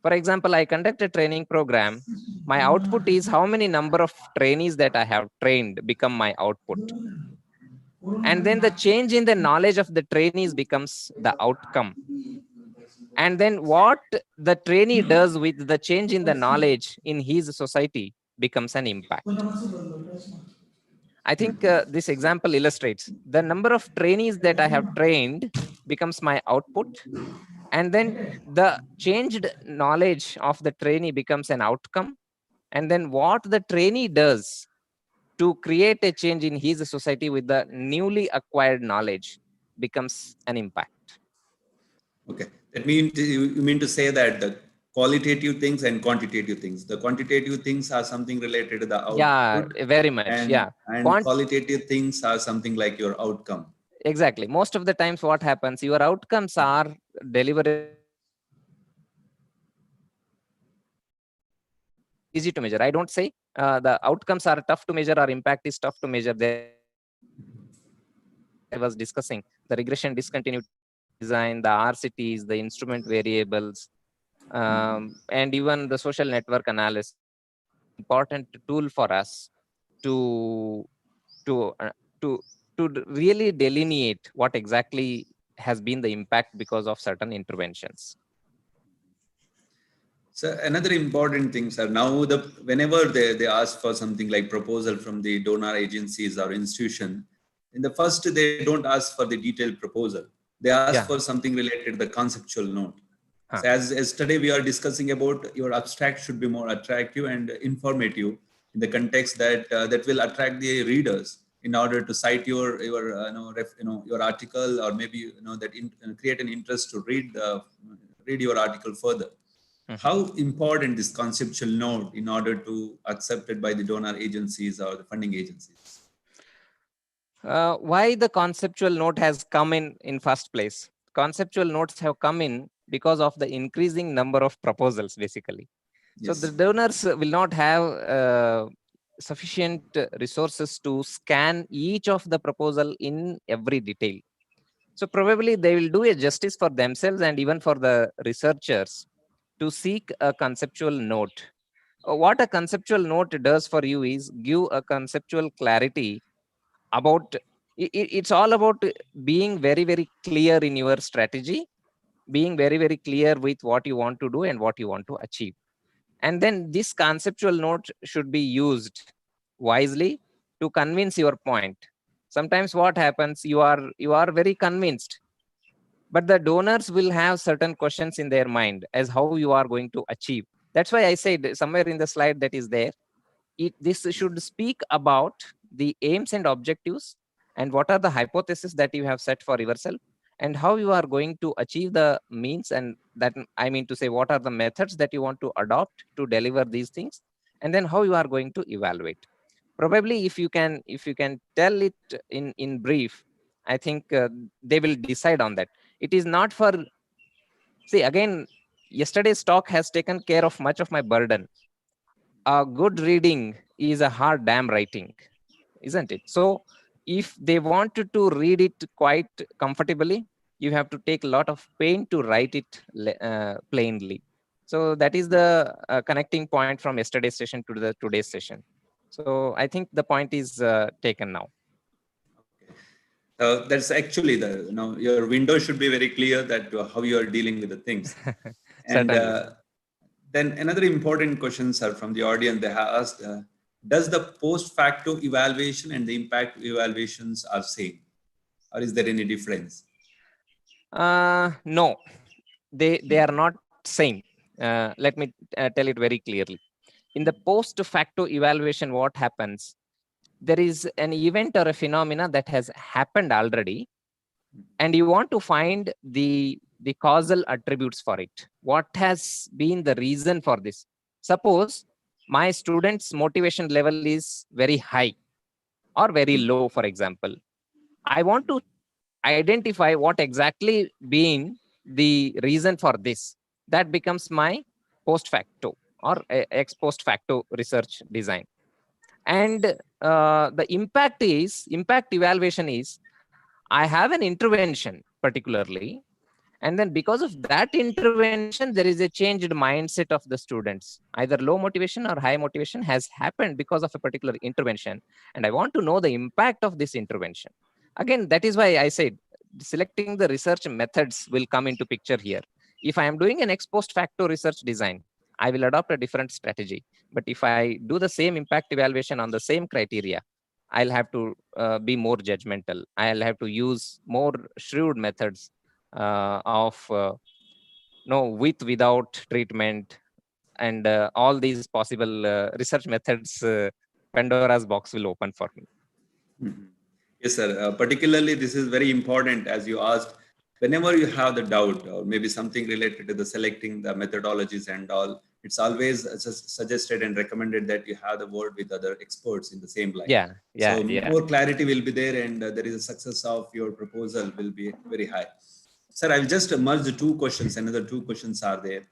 For example, I conduct a training program. My output is how many number of trainees that I have trained become my output. And then the change in the knowledge of the trainees becomes the outcome. And then what the trainee does with the change in the knowledge in his society becomes an impact. I think this example illustrates the number of trainees that I have trained becomes my output. And then the changed knowledge of the trainee becomes an outcome. And then what the trainee does to create a change in his society with the newly acquired knowledge becomes an impact. Okay. That means you mean to say that the qualitative things and quantitative things. The quantitative things are something related to the output. Yeah, very much. And qualitative things are something like your outcome. Exactly. Most of the times what happens, your outcomes are delivered easy to measure. I don't say the outcomes are tough to measure or impact is tough to measure. I was discussing the regression discontinuity design, the RCTs, the instrument variables, and even the social network analysis. Important tool for us to really delineate what exactly has been the impact because of certain interventions. So another important thing, sir, now whenever they ask for something like proposal from the donor agencies or institution, in the first they don't ask for the detailed proposal. They ask for something related to the conceptual note. So as today we are discussing about, your abstract should be more attractive and informative in the context that that will attract the readers in order to cite your article, or maybe create an interest to read your article further. How important is conceptual note in order to accepted by the donor agencies or the funding agencies? Why the conceptual note has come in first place? Conceptual notes have come in because of the increasing number of proposals, basically. Yes. So the donors will not have sufficient resources to scan each of the proposal in every detail. So probably they will do a justice for themselves and even for the researchers to seek a conceptual note. What a conceptual note does for you is give a conceptual clarity about, it's all about being very, very clear in your strategy, being very, very clear with what you want to do and what you want to achieve. And then this conceptual note should be used wisely to convince your point. Sometimes what happens, you are very convinced, but the donors will have certain questions in their mind as how you are going to achieve. That's why I said somewhere in the slide that is there, this should speak about the aims and objectives, and what are the hypotheses that you have set for yourself, and how you are going to achieve the means, and that I mean to say, what are the methods that you want to adopt to deliver these things, and then how you are going to evaluate. Probably if you can tell it in brief, I think they will decide on that. It is not for, see, again, yesterday's talk has taken care of much of my burden. A good reading is a hard damn writing, isn't it? So if they wanted to read it quite comfortably, you have to take a lot of pain to write it plainly. So that is the connecting point from yesterday's session to the today's session. So I think the point is taken now. That's actually your window should be very clear that how you are dealing with the things. And then another important question, sir, from the audience, they have asked, does the post facto evaluation and the impact evaluations are same, or is there any difference? No, they are not same. Let me tell it very clearly. In the post facto evaluation, what happens? There is an event or a phenomena that has happened already, and you want to find the causal attributes for it. What has been the reason for this? Suppose my student's motivation level is very high or very low, for example. I want to identify what exactly been the reason for this. That becomes my post facto or ex post facto research design. And the impact evaluation is, I have an intervention particularly, and then because of that intervention, there is a changed mindset of the students. Either low motivation or high motivation has happened because of a particular intervention. And I want to know the impact of this intervention. Again, that is why I said selecting the research methods will come into picture here. If I am doing an ex post facto research design, I will adopt a different strategy. But if I do the same impact evaluation on the same criteria, I'll have to be more judgmental. I'll have to use more shrewd methods of with, without treatment, and all these possible research methods. Pandora's box will open for me. Mm-hmm. Yes, sir. Particularly, this is very important, as you asked. Whenever you have the doubt, or maybe something related to the selecting the methodologies and all, it's always suggested and recommended that you have the word with other experts in the same line. So more clarity will be there, and there is a success of your proposal will be very high. Sir, I'll just merge the two questions. Another two questions are there.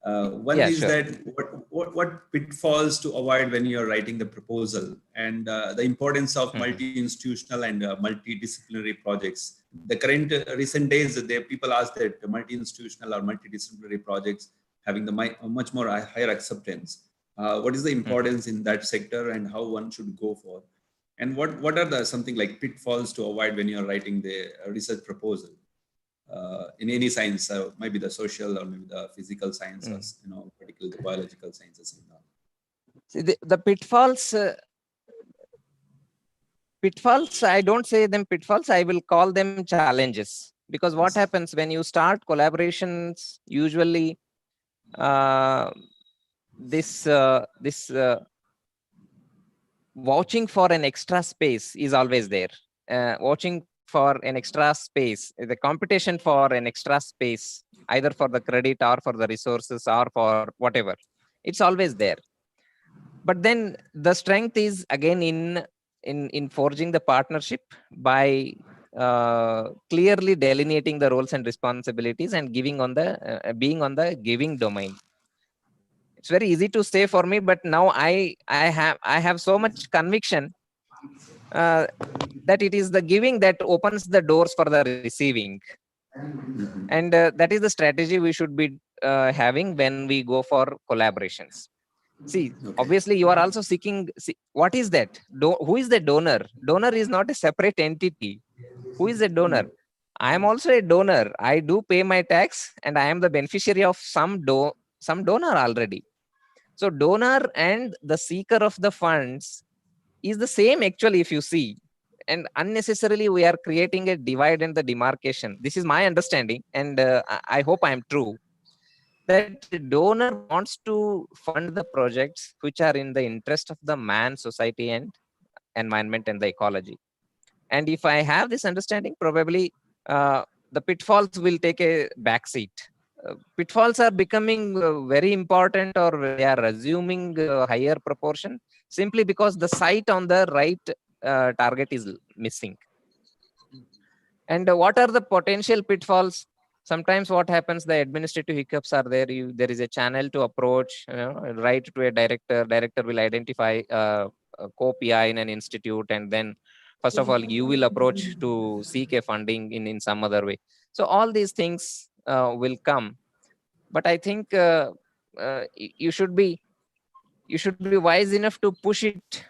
One is that what pitfalls to avoid when you're writing the proposal, and the importance of multi-institutional and multidisciplinary projects. The current recent days, people ask that multi-institutional or multidisciplinary projects having the much more higher acceptance. What is the importance in that sector, and how one should go for? And what are the something like pitfalls to avoid when you're writing the research proposal? In any science, maybe the social or maybe the physical sciences, particularly the biological sciences and all. See, the pitfalls, I don't say them pitfalls, I will call them challenges. Because what happens when you start collaborations, usually this watching for an extra space is always there. Watching for an extra space, the competition for an extra space, either for the credit or for the resources or for whatever, it's always there. But then the strength is again in forging the partnership by clearly delineating the roles and responsibilities and giving on the being on the giving domain. It's very easy to say for me, but now I have so much conviction that it is the giving that opens the doors for the receiving. And that is the strategy we should be having when we go for collaborations. See, obviously you are also seeking, what is that? Who is the donor? Donor is not a separate entity. Who is the donor? I am also a donor. I do pay my tax, and I am the beneficiary of some donor already. So donor and the seeker of the funds is the same actually, if you see. And unnecessarily we are creating a divide and the demarcation. This is my understanding, and I hope I am true, that donor wants to fund the projects which are in the interest of the man, society, and environment and the ecology. And if I have this understanding, probably the pitfalls will take a backseat. Pitfalls are becoming very important, or they are assuming higher proportion simply because the sight on the right target is missing. And what are the potential pitfalls? Sometimes what happens, the administrative hiccups are there. There is a channel to approach, write to a director. Director will identify a co-PI in an institute, and then first of all, you will approach to seek a funding in some other way. So all these things will come. But I think you should be wise enough to push it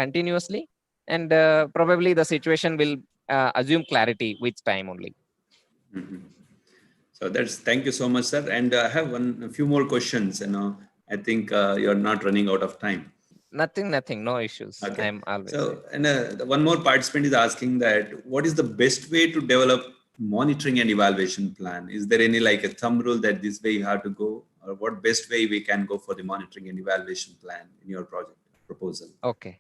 continuously, and probably the situation will assume clarity with time only. Mhm. So thank you so much, sir. And I have a few more questions. I think you're not running out of time. Nothing, no issues. Okay. I'm always So, and one more participant is asking that what is the best way to develop monitoring and evaluation plan? Is there any like a thumb rule that this way you have to go, or what best way we can go for the monitoring and evaluation plan in your project proposal? Okay.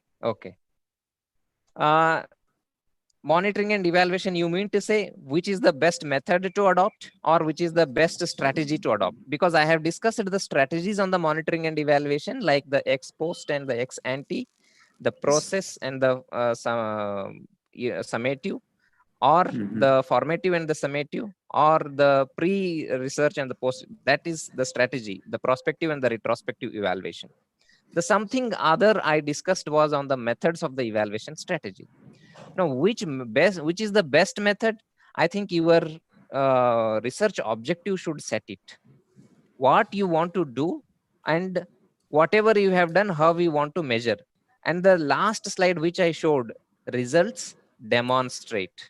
Monitoring and evaluation, you mean to say which is the best method to adopt, or which is the best strategy to adopt? Because I have discussed the strategies on the monitoring and evaluation, like the ex post and the ex ante, the process and the summative, or the formative and the summative, or the pre-research and the post. That is the strategy, the prospective and the retrospective evaluation. The something other I discussed was on the methods of the evaluation strategy. Now, which is the best method? I think your research objective should set it. What you want to do, and whatever you have done, how you want to measure. And the last slide which I showed, results demonstrate.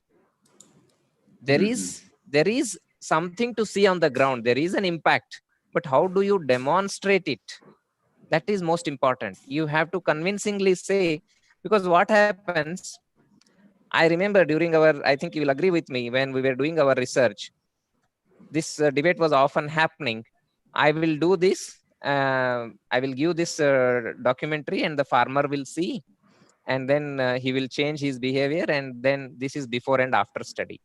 There is something to see on the ground. There is an impact, but how do you demonstrate it? That is most important. You have to convincingly say, because what happens, I remember during our, I think you will agree with me, when we were doing our research, this debate was often happening. I will do this, I will give this documentary, and the farmer will see, and then he will change his behavior, and then this is before and after study.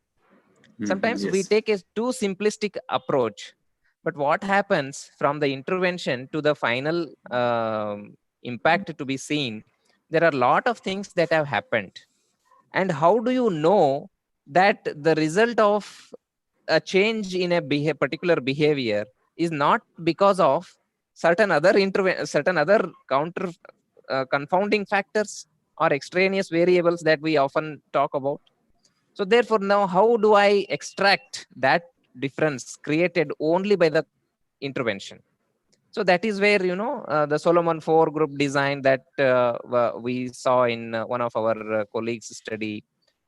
Sometimes we take a too simplistic approach, but what happens from the intervention to the final impact to be seen, there are a lot of things that have happened. And how do you know that the result of a change in a particular behavior is not because of certain other counter confounding factors or extraneous variables that we often talk about? So therefore, now how do I extract that difference created only by the intervention? So that is where, the Solomon 4 group design that we saw in one of our colleagues' study,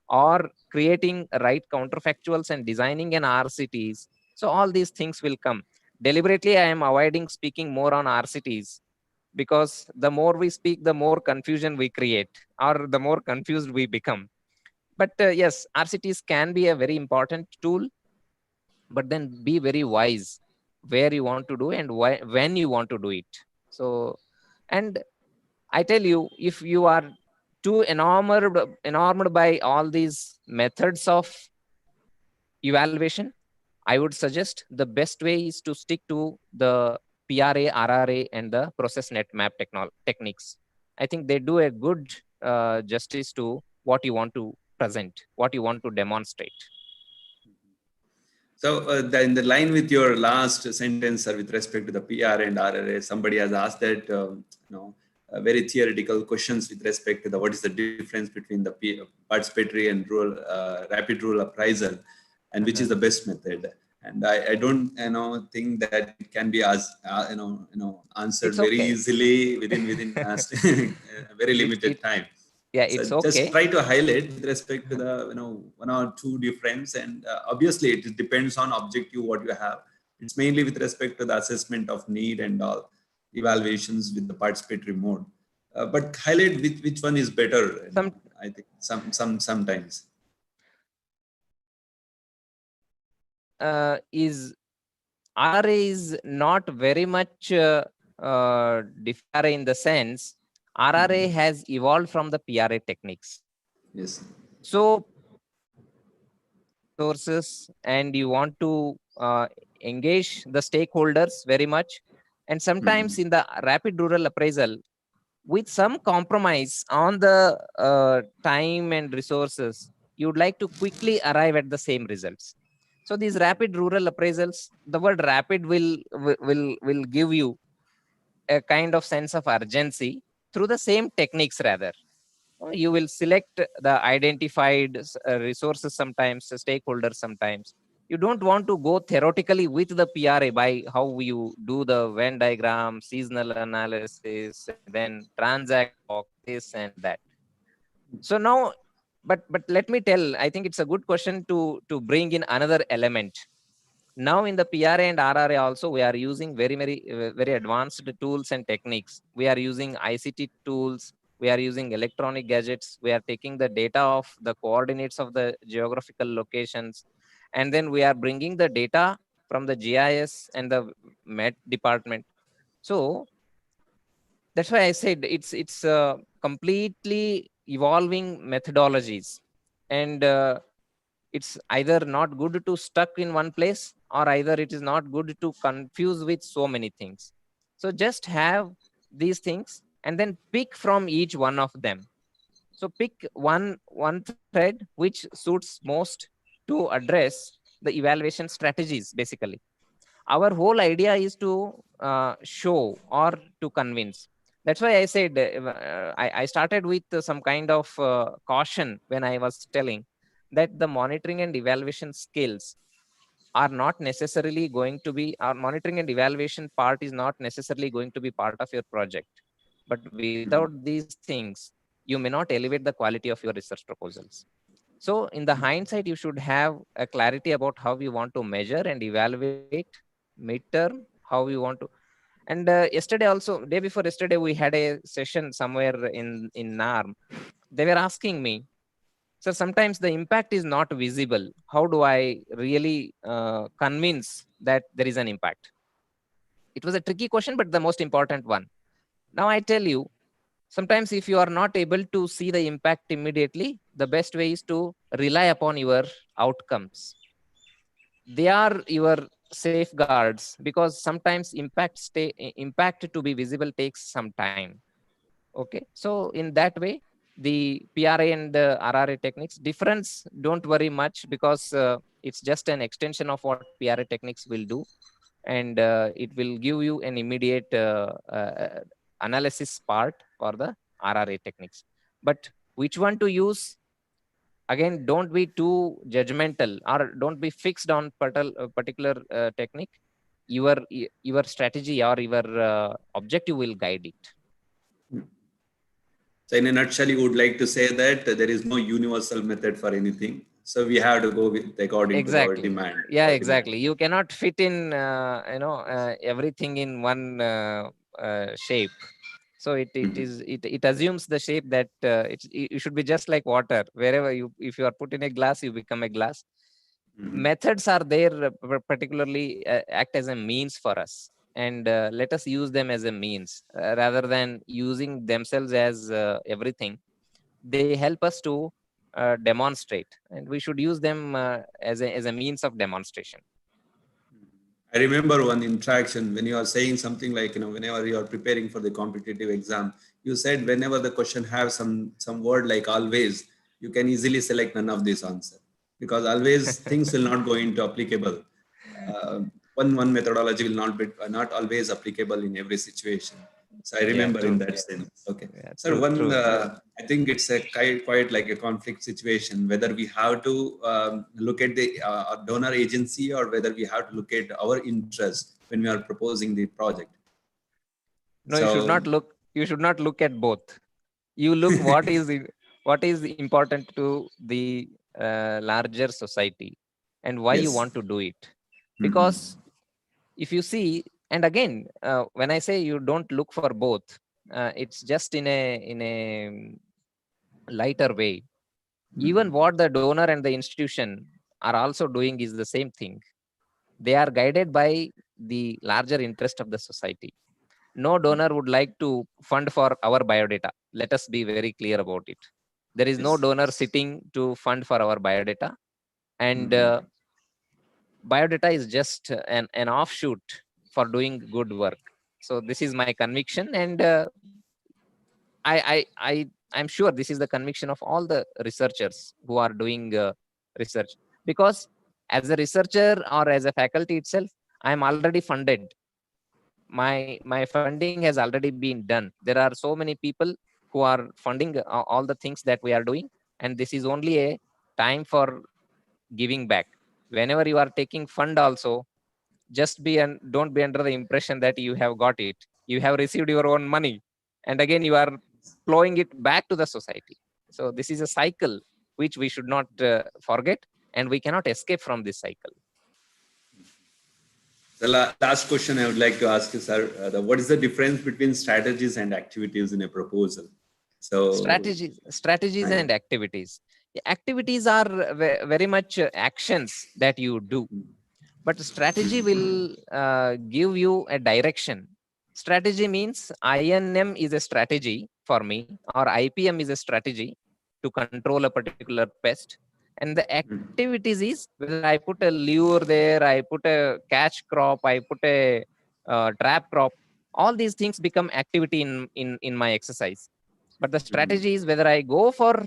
or creating right counterfactuals and designing an RCTs. So all these things will come. Deliberately, I am avoiding speaking more on RCTs, because the more we speak, the more confusion we create, or the more confused we become. But yes, RCTs can be a very important tool, but then be very wise where you want to do and when you want to do it. So, and I tell you, if you are too enamored by all these methods of evaluation, I would suggest the best way is to stick to the PRA, RRA, and the process net map techniques. I think they do a good justice to what you want to present, what you want to demonstrate. So in the line with your last sentence, sir, with respect to the PR and RRA, somebody has asked that, very theoretical questions with respect to what is the difference between the participatory and rapid rural appraisal, and which is the best method. And I don't think that it can be answered very easily within very limited time. Yeah, it's so okay. Just try to highlight with respect to the one or two difference, and obviously it depends on objective what you have. It's mainly with respect to the assessment of need and all evaluations with the participatory mode. But highlight which one is better. I think sometimes. RRA is not very much different in the sense RRA has evolved from the PRA techniques. Yes. So sources and you want to engage the stakeholders very much. And sometimes in the rapid rural appraisal, with some compromise on the time and resources, you would like to quickly arrive at the same results. So these rapid rural appraisals, the word rapid will give you a kind of sense of urgency through the same techniques rather. You will select the identified resources sometimes, stakeholders sometimes. You don't want to go theoretically with the PRA by how you do the Venn diagram, seasonal analysis, then transact this and that. So now, but let me tell, I think it's a good question to bring in another element. Now in the PRA and RRA also, we are using very advanced tools and techniques. We are using ICT tools. We are using electronic gadgets. We are taking the data of the coordinates of the geographical locations. And then we are bringing the data from the GIS and the Met department. So that's why I said it's completely evolving methodologies. And it's either not good to stuck in one place, or either it is not good to confuse with so many things. So just have these things and then pick from each one of them. So pick one thread which suits most to address the evaluation strategies. Basically our whole idea is to show or to convince. That's why I said I started with some kind of caution when I was telling that the monitoring and evaluation skills are not necessarily going to be, our monitoring and evaluation part is not necessarily going to be part of your project. But without these things, you may not elevate the quality of your research proposals. So in the hindsight, you should have a clarity about how you want to measure and evaluate midterm, how you want to. And yesterday also, day before yesterday, we had a session somewhere in NARM. They were asking me, so sometimes the impact is not visible. How do I really convince that there is an impact? It was a tricky question, but the most important one. Now I tell you, sometimes if you are not able to see the impact immediately, the best way is to rely upon your outcomes. They are your safeguards, because sometimes impact to be visible takes some time. Okay, so in that way, the PRA and the RRA techniques difference, don't worry much, because it's just an extension of what PRA techniques will do, and it will give you an immediate analysis part for the RRA techniques. But which one to use? Again, don't be too judgmental, or don't be fixed on particular technique. Your strategy or your objective will guide it. So in a nutshell, you would like to say that there is no universal method for anything. So we have to go with according to our demand. Yeah, exactly. You cannot fit in, everything in one shape. So it assumes the shape that it should be just like water. Wherever if you are put in a glass, you become a glass. Methods are there, particularly act as a means for us, and let us use them as a means rather than using themselves as everything. They help us to demonstrate, and we should use them as a means of demonstration. I remember one interaction when you are saying something like, whenever you are preparing for the competitive exam, you said whenever the question have some word like always, you can easily select none of this answer, because always things will not go into applicable. One methodology will not always applicable in every situation. So I remember in that sense. Okay. Yeah, Sir, I think it's a quite like a conflict situation, whether we have to look at the donor agency or whether we have to look at our interest when we are proposing the project. No, you should not look at both. You look what is important to the larger society and why you want to do it. Because if you see, and again, when I say you don't look for both, it's just in a lighter way. Even what the donor and the institution are also doing is the same thing. They are guided by the larger interest of the society. No donor would like to fund for our biodata. Let us be very clear about it. There is no Yes. donor sitting to fund for our biodata. And Mhm. biodata is just an offshoot for doing good work. So this is my conviction, and I'm sure this is the conviction of all the researchers who are doing research. Because as a researcher or as a faculty itself, I am already funded. My funding has already been done. There are so many people who are funding all the things that we are doing, and this is only a time for giving back. Whenever you are taking fund also, just be and don't be under the impression that you have got it. You have received your own money, and again you are flowing it back to the society. So this is a cycle which we should not forget, and we cannot escape from this cycle. The last question I would like to ask you, sir, what is the difference between strategies and activities in a proposal? So, Strategies I, and activities. The activities are very much actions that you do, but strategy will give you a direction. Strategy means INM is a strategy for me, or IPM is a strategy to control a particular pest. And the activities is whether I put a lure there, I put a catch crop, I put a trap crop. All these things become activity in my exercise. But the strategy is whether I go for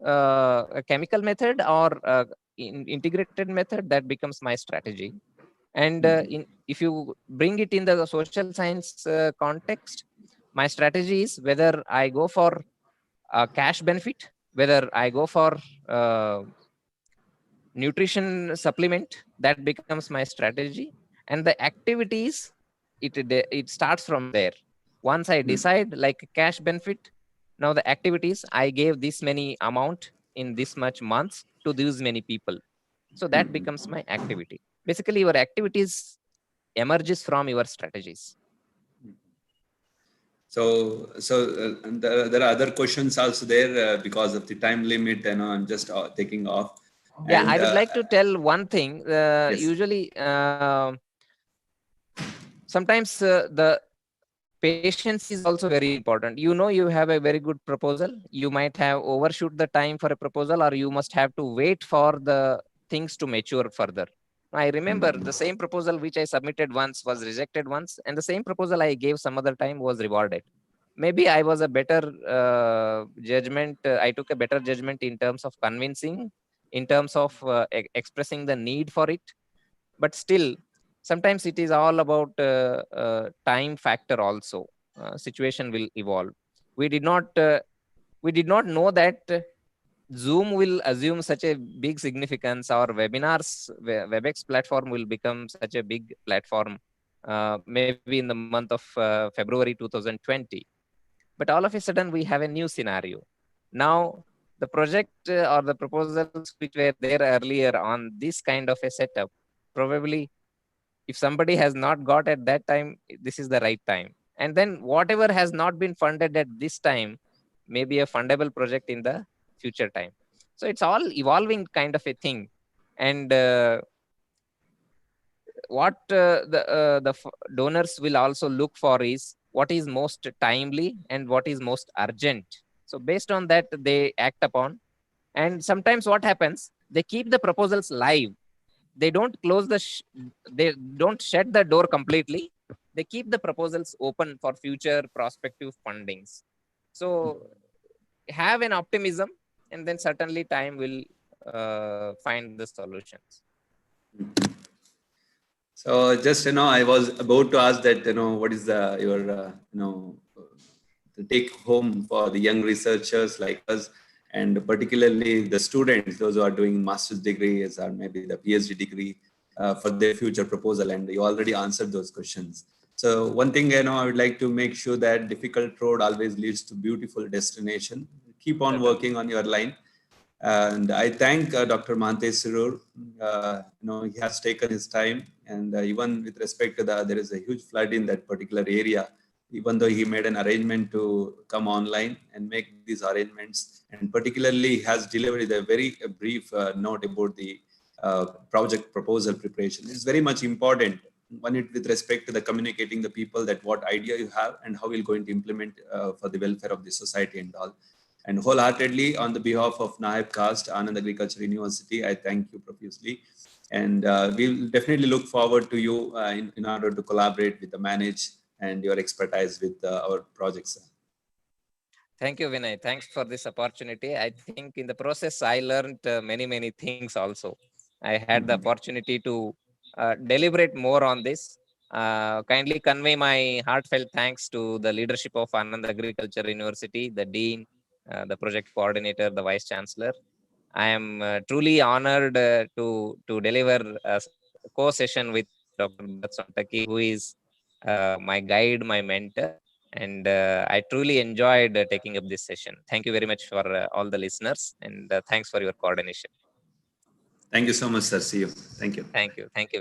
a chemical method or integrated method, that becomes my strategy. And if you bring it in the social science context, my strategy is whether I go for a cash benefit, whether I go for nutrition supplement, that becomes my strategy. And the activities, it starts from there. Once I decide like cash benefit, now the activities, I gave this many amount in this much months to these many people. So that becomes my activity. Basically, your activities emerges from your strategies. and there are other questions also there because of the time limit, and I'm just taking off. Yeah, And I would like to tell one thing. yes. Usually, sometimes the patience is also very important. You know, you have a very good proposal. You might have overshoot the time for a proposal, or you must have to wait for the things to mature further. I remember the same proposal which I submitted once was rejected once, and the same proposal I gave some other time was rewarded. Maybe I was a better judgment. I took a better judgment in terms of convincing, in terms of expressing the need for it. But still, sometimes it is all about time factor also. Situation will evolve. We did not know that Zoom will assume such a big significance, or webinars, WebEx platform will become such a big platform, maybe in the month of February 2020. But all of a sudden, we have a new scenario. Now, the project or the proposals which were there earlier on this kind of a setup, probably if somebody has not got at that time, this is the right time. And then whatever has not been funded at this time may be a fundable project in the future time. So it's all evolving kind of a thing. And what the donors will also look for is what is most timely and what is most urgent. So based on that, they act upon. And sometimes what happens, they keep the proposals live. They don't close they don't shut the door completely. They keep the proposals open for future prospective fundings. So have an optimism, and then certainly time will find the solutions. So just, I was about to ask that, what is your, the take home for the young researchers like us, and particularly the students, those who are doing master's degrees or maybe the PhD degree for their future proposal. And you already answered those questions. So one thing, I would like to make sure that difficult road always leads to beautiful destination. Keep on working on your line. And I thank Dr. Mahantesh Sirur. He has taken his time, and even with respect to there is a huge flood in that particular area. Even though he made an arrangement to come online and make these arrangements, and particularly has delivered a very brief note about the project proposal preparation is very much important. One, with respect to the communicating the people that what idea you have and how you're going to implement for the welfare of the society and all. And wholeheartedly, on the behalf of NAIB CAST, Anand Agriculture University, I thank you profusely. And we'll definitely look forward to you in order to collaborate with the manage and your expertise with our projects. Thank you, Vinay. Thanks for this opportunity. I think in the process, I learned many things also. I had the opportunity to deliberate more on this. Kindly convey my heartfelt thanks to the leadership of Anand Agriculture University, the Dean, the project coordinator, the Vice Chancellor. I am truly honored to deliver a co-session with Dr. Bharat Sontaki, who is my guide, my mentor. And I truly enjoyed taking up this session. Thank you very much for all the listeners, and thanks for your coordination. Thank you so much, sir. See you. Thank you. Thank you. Thank you.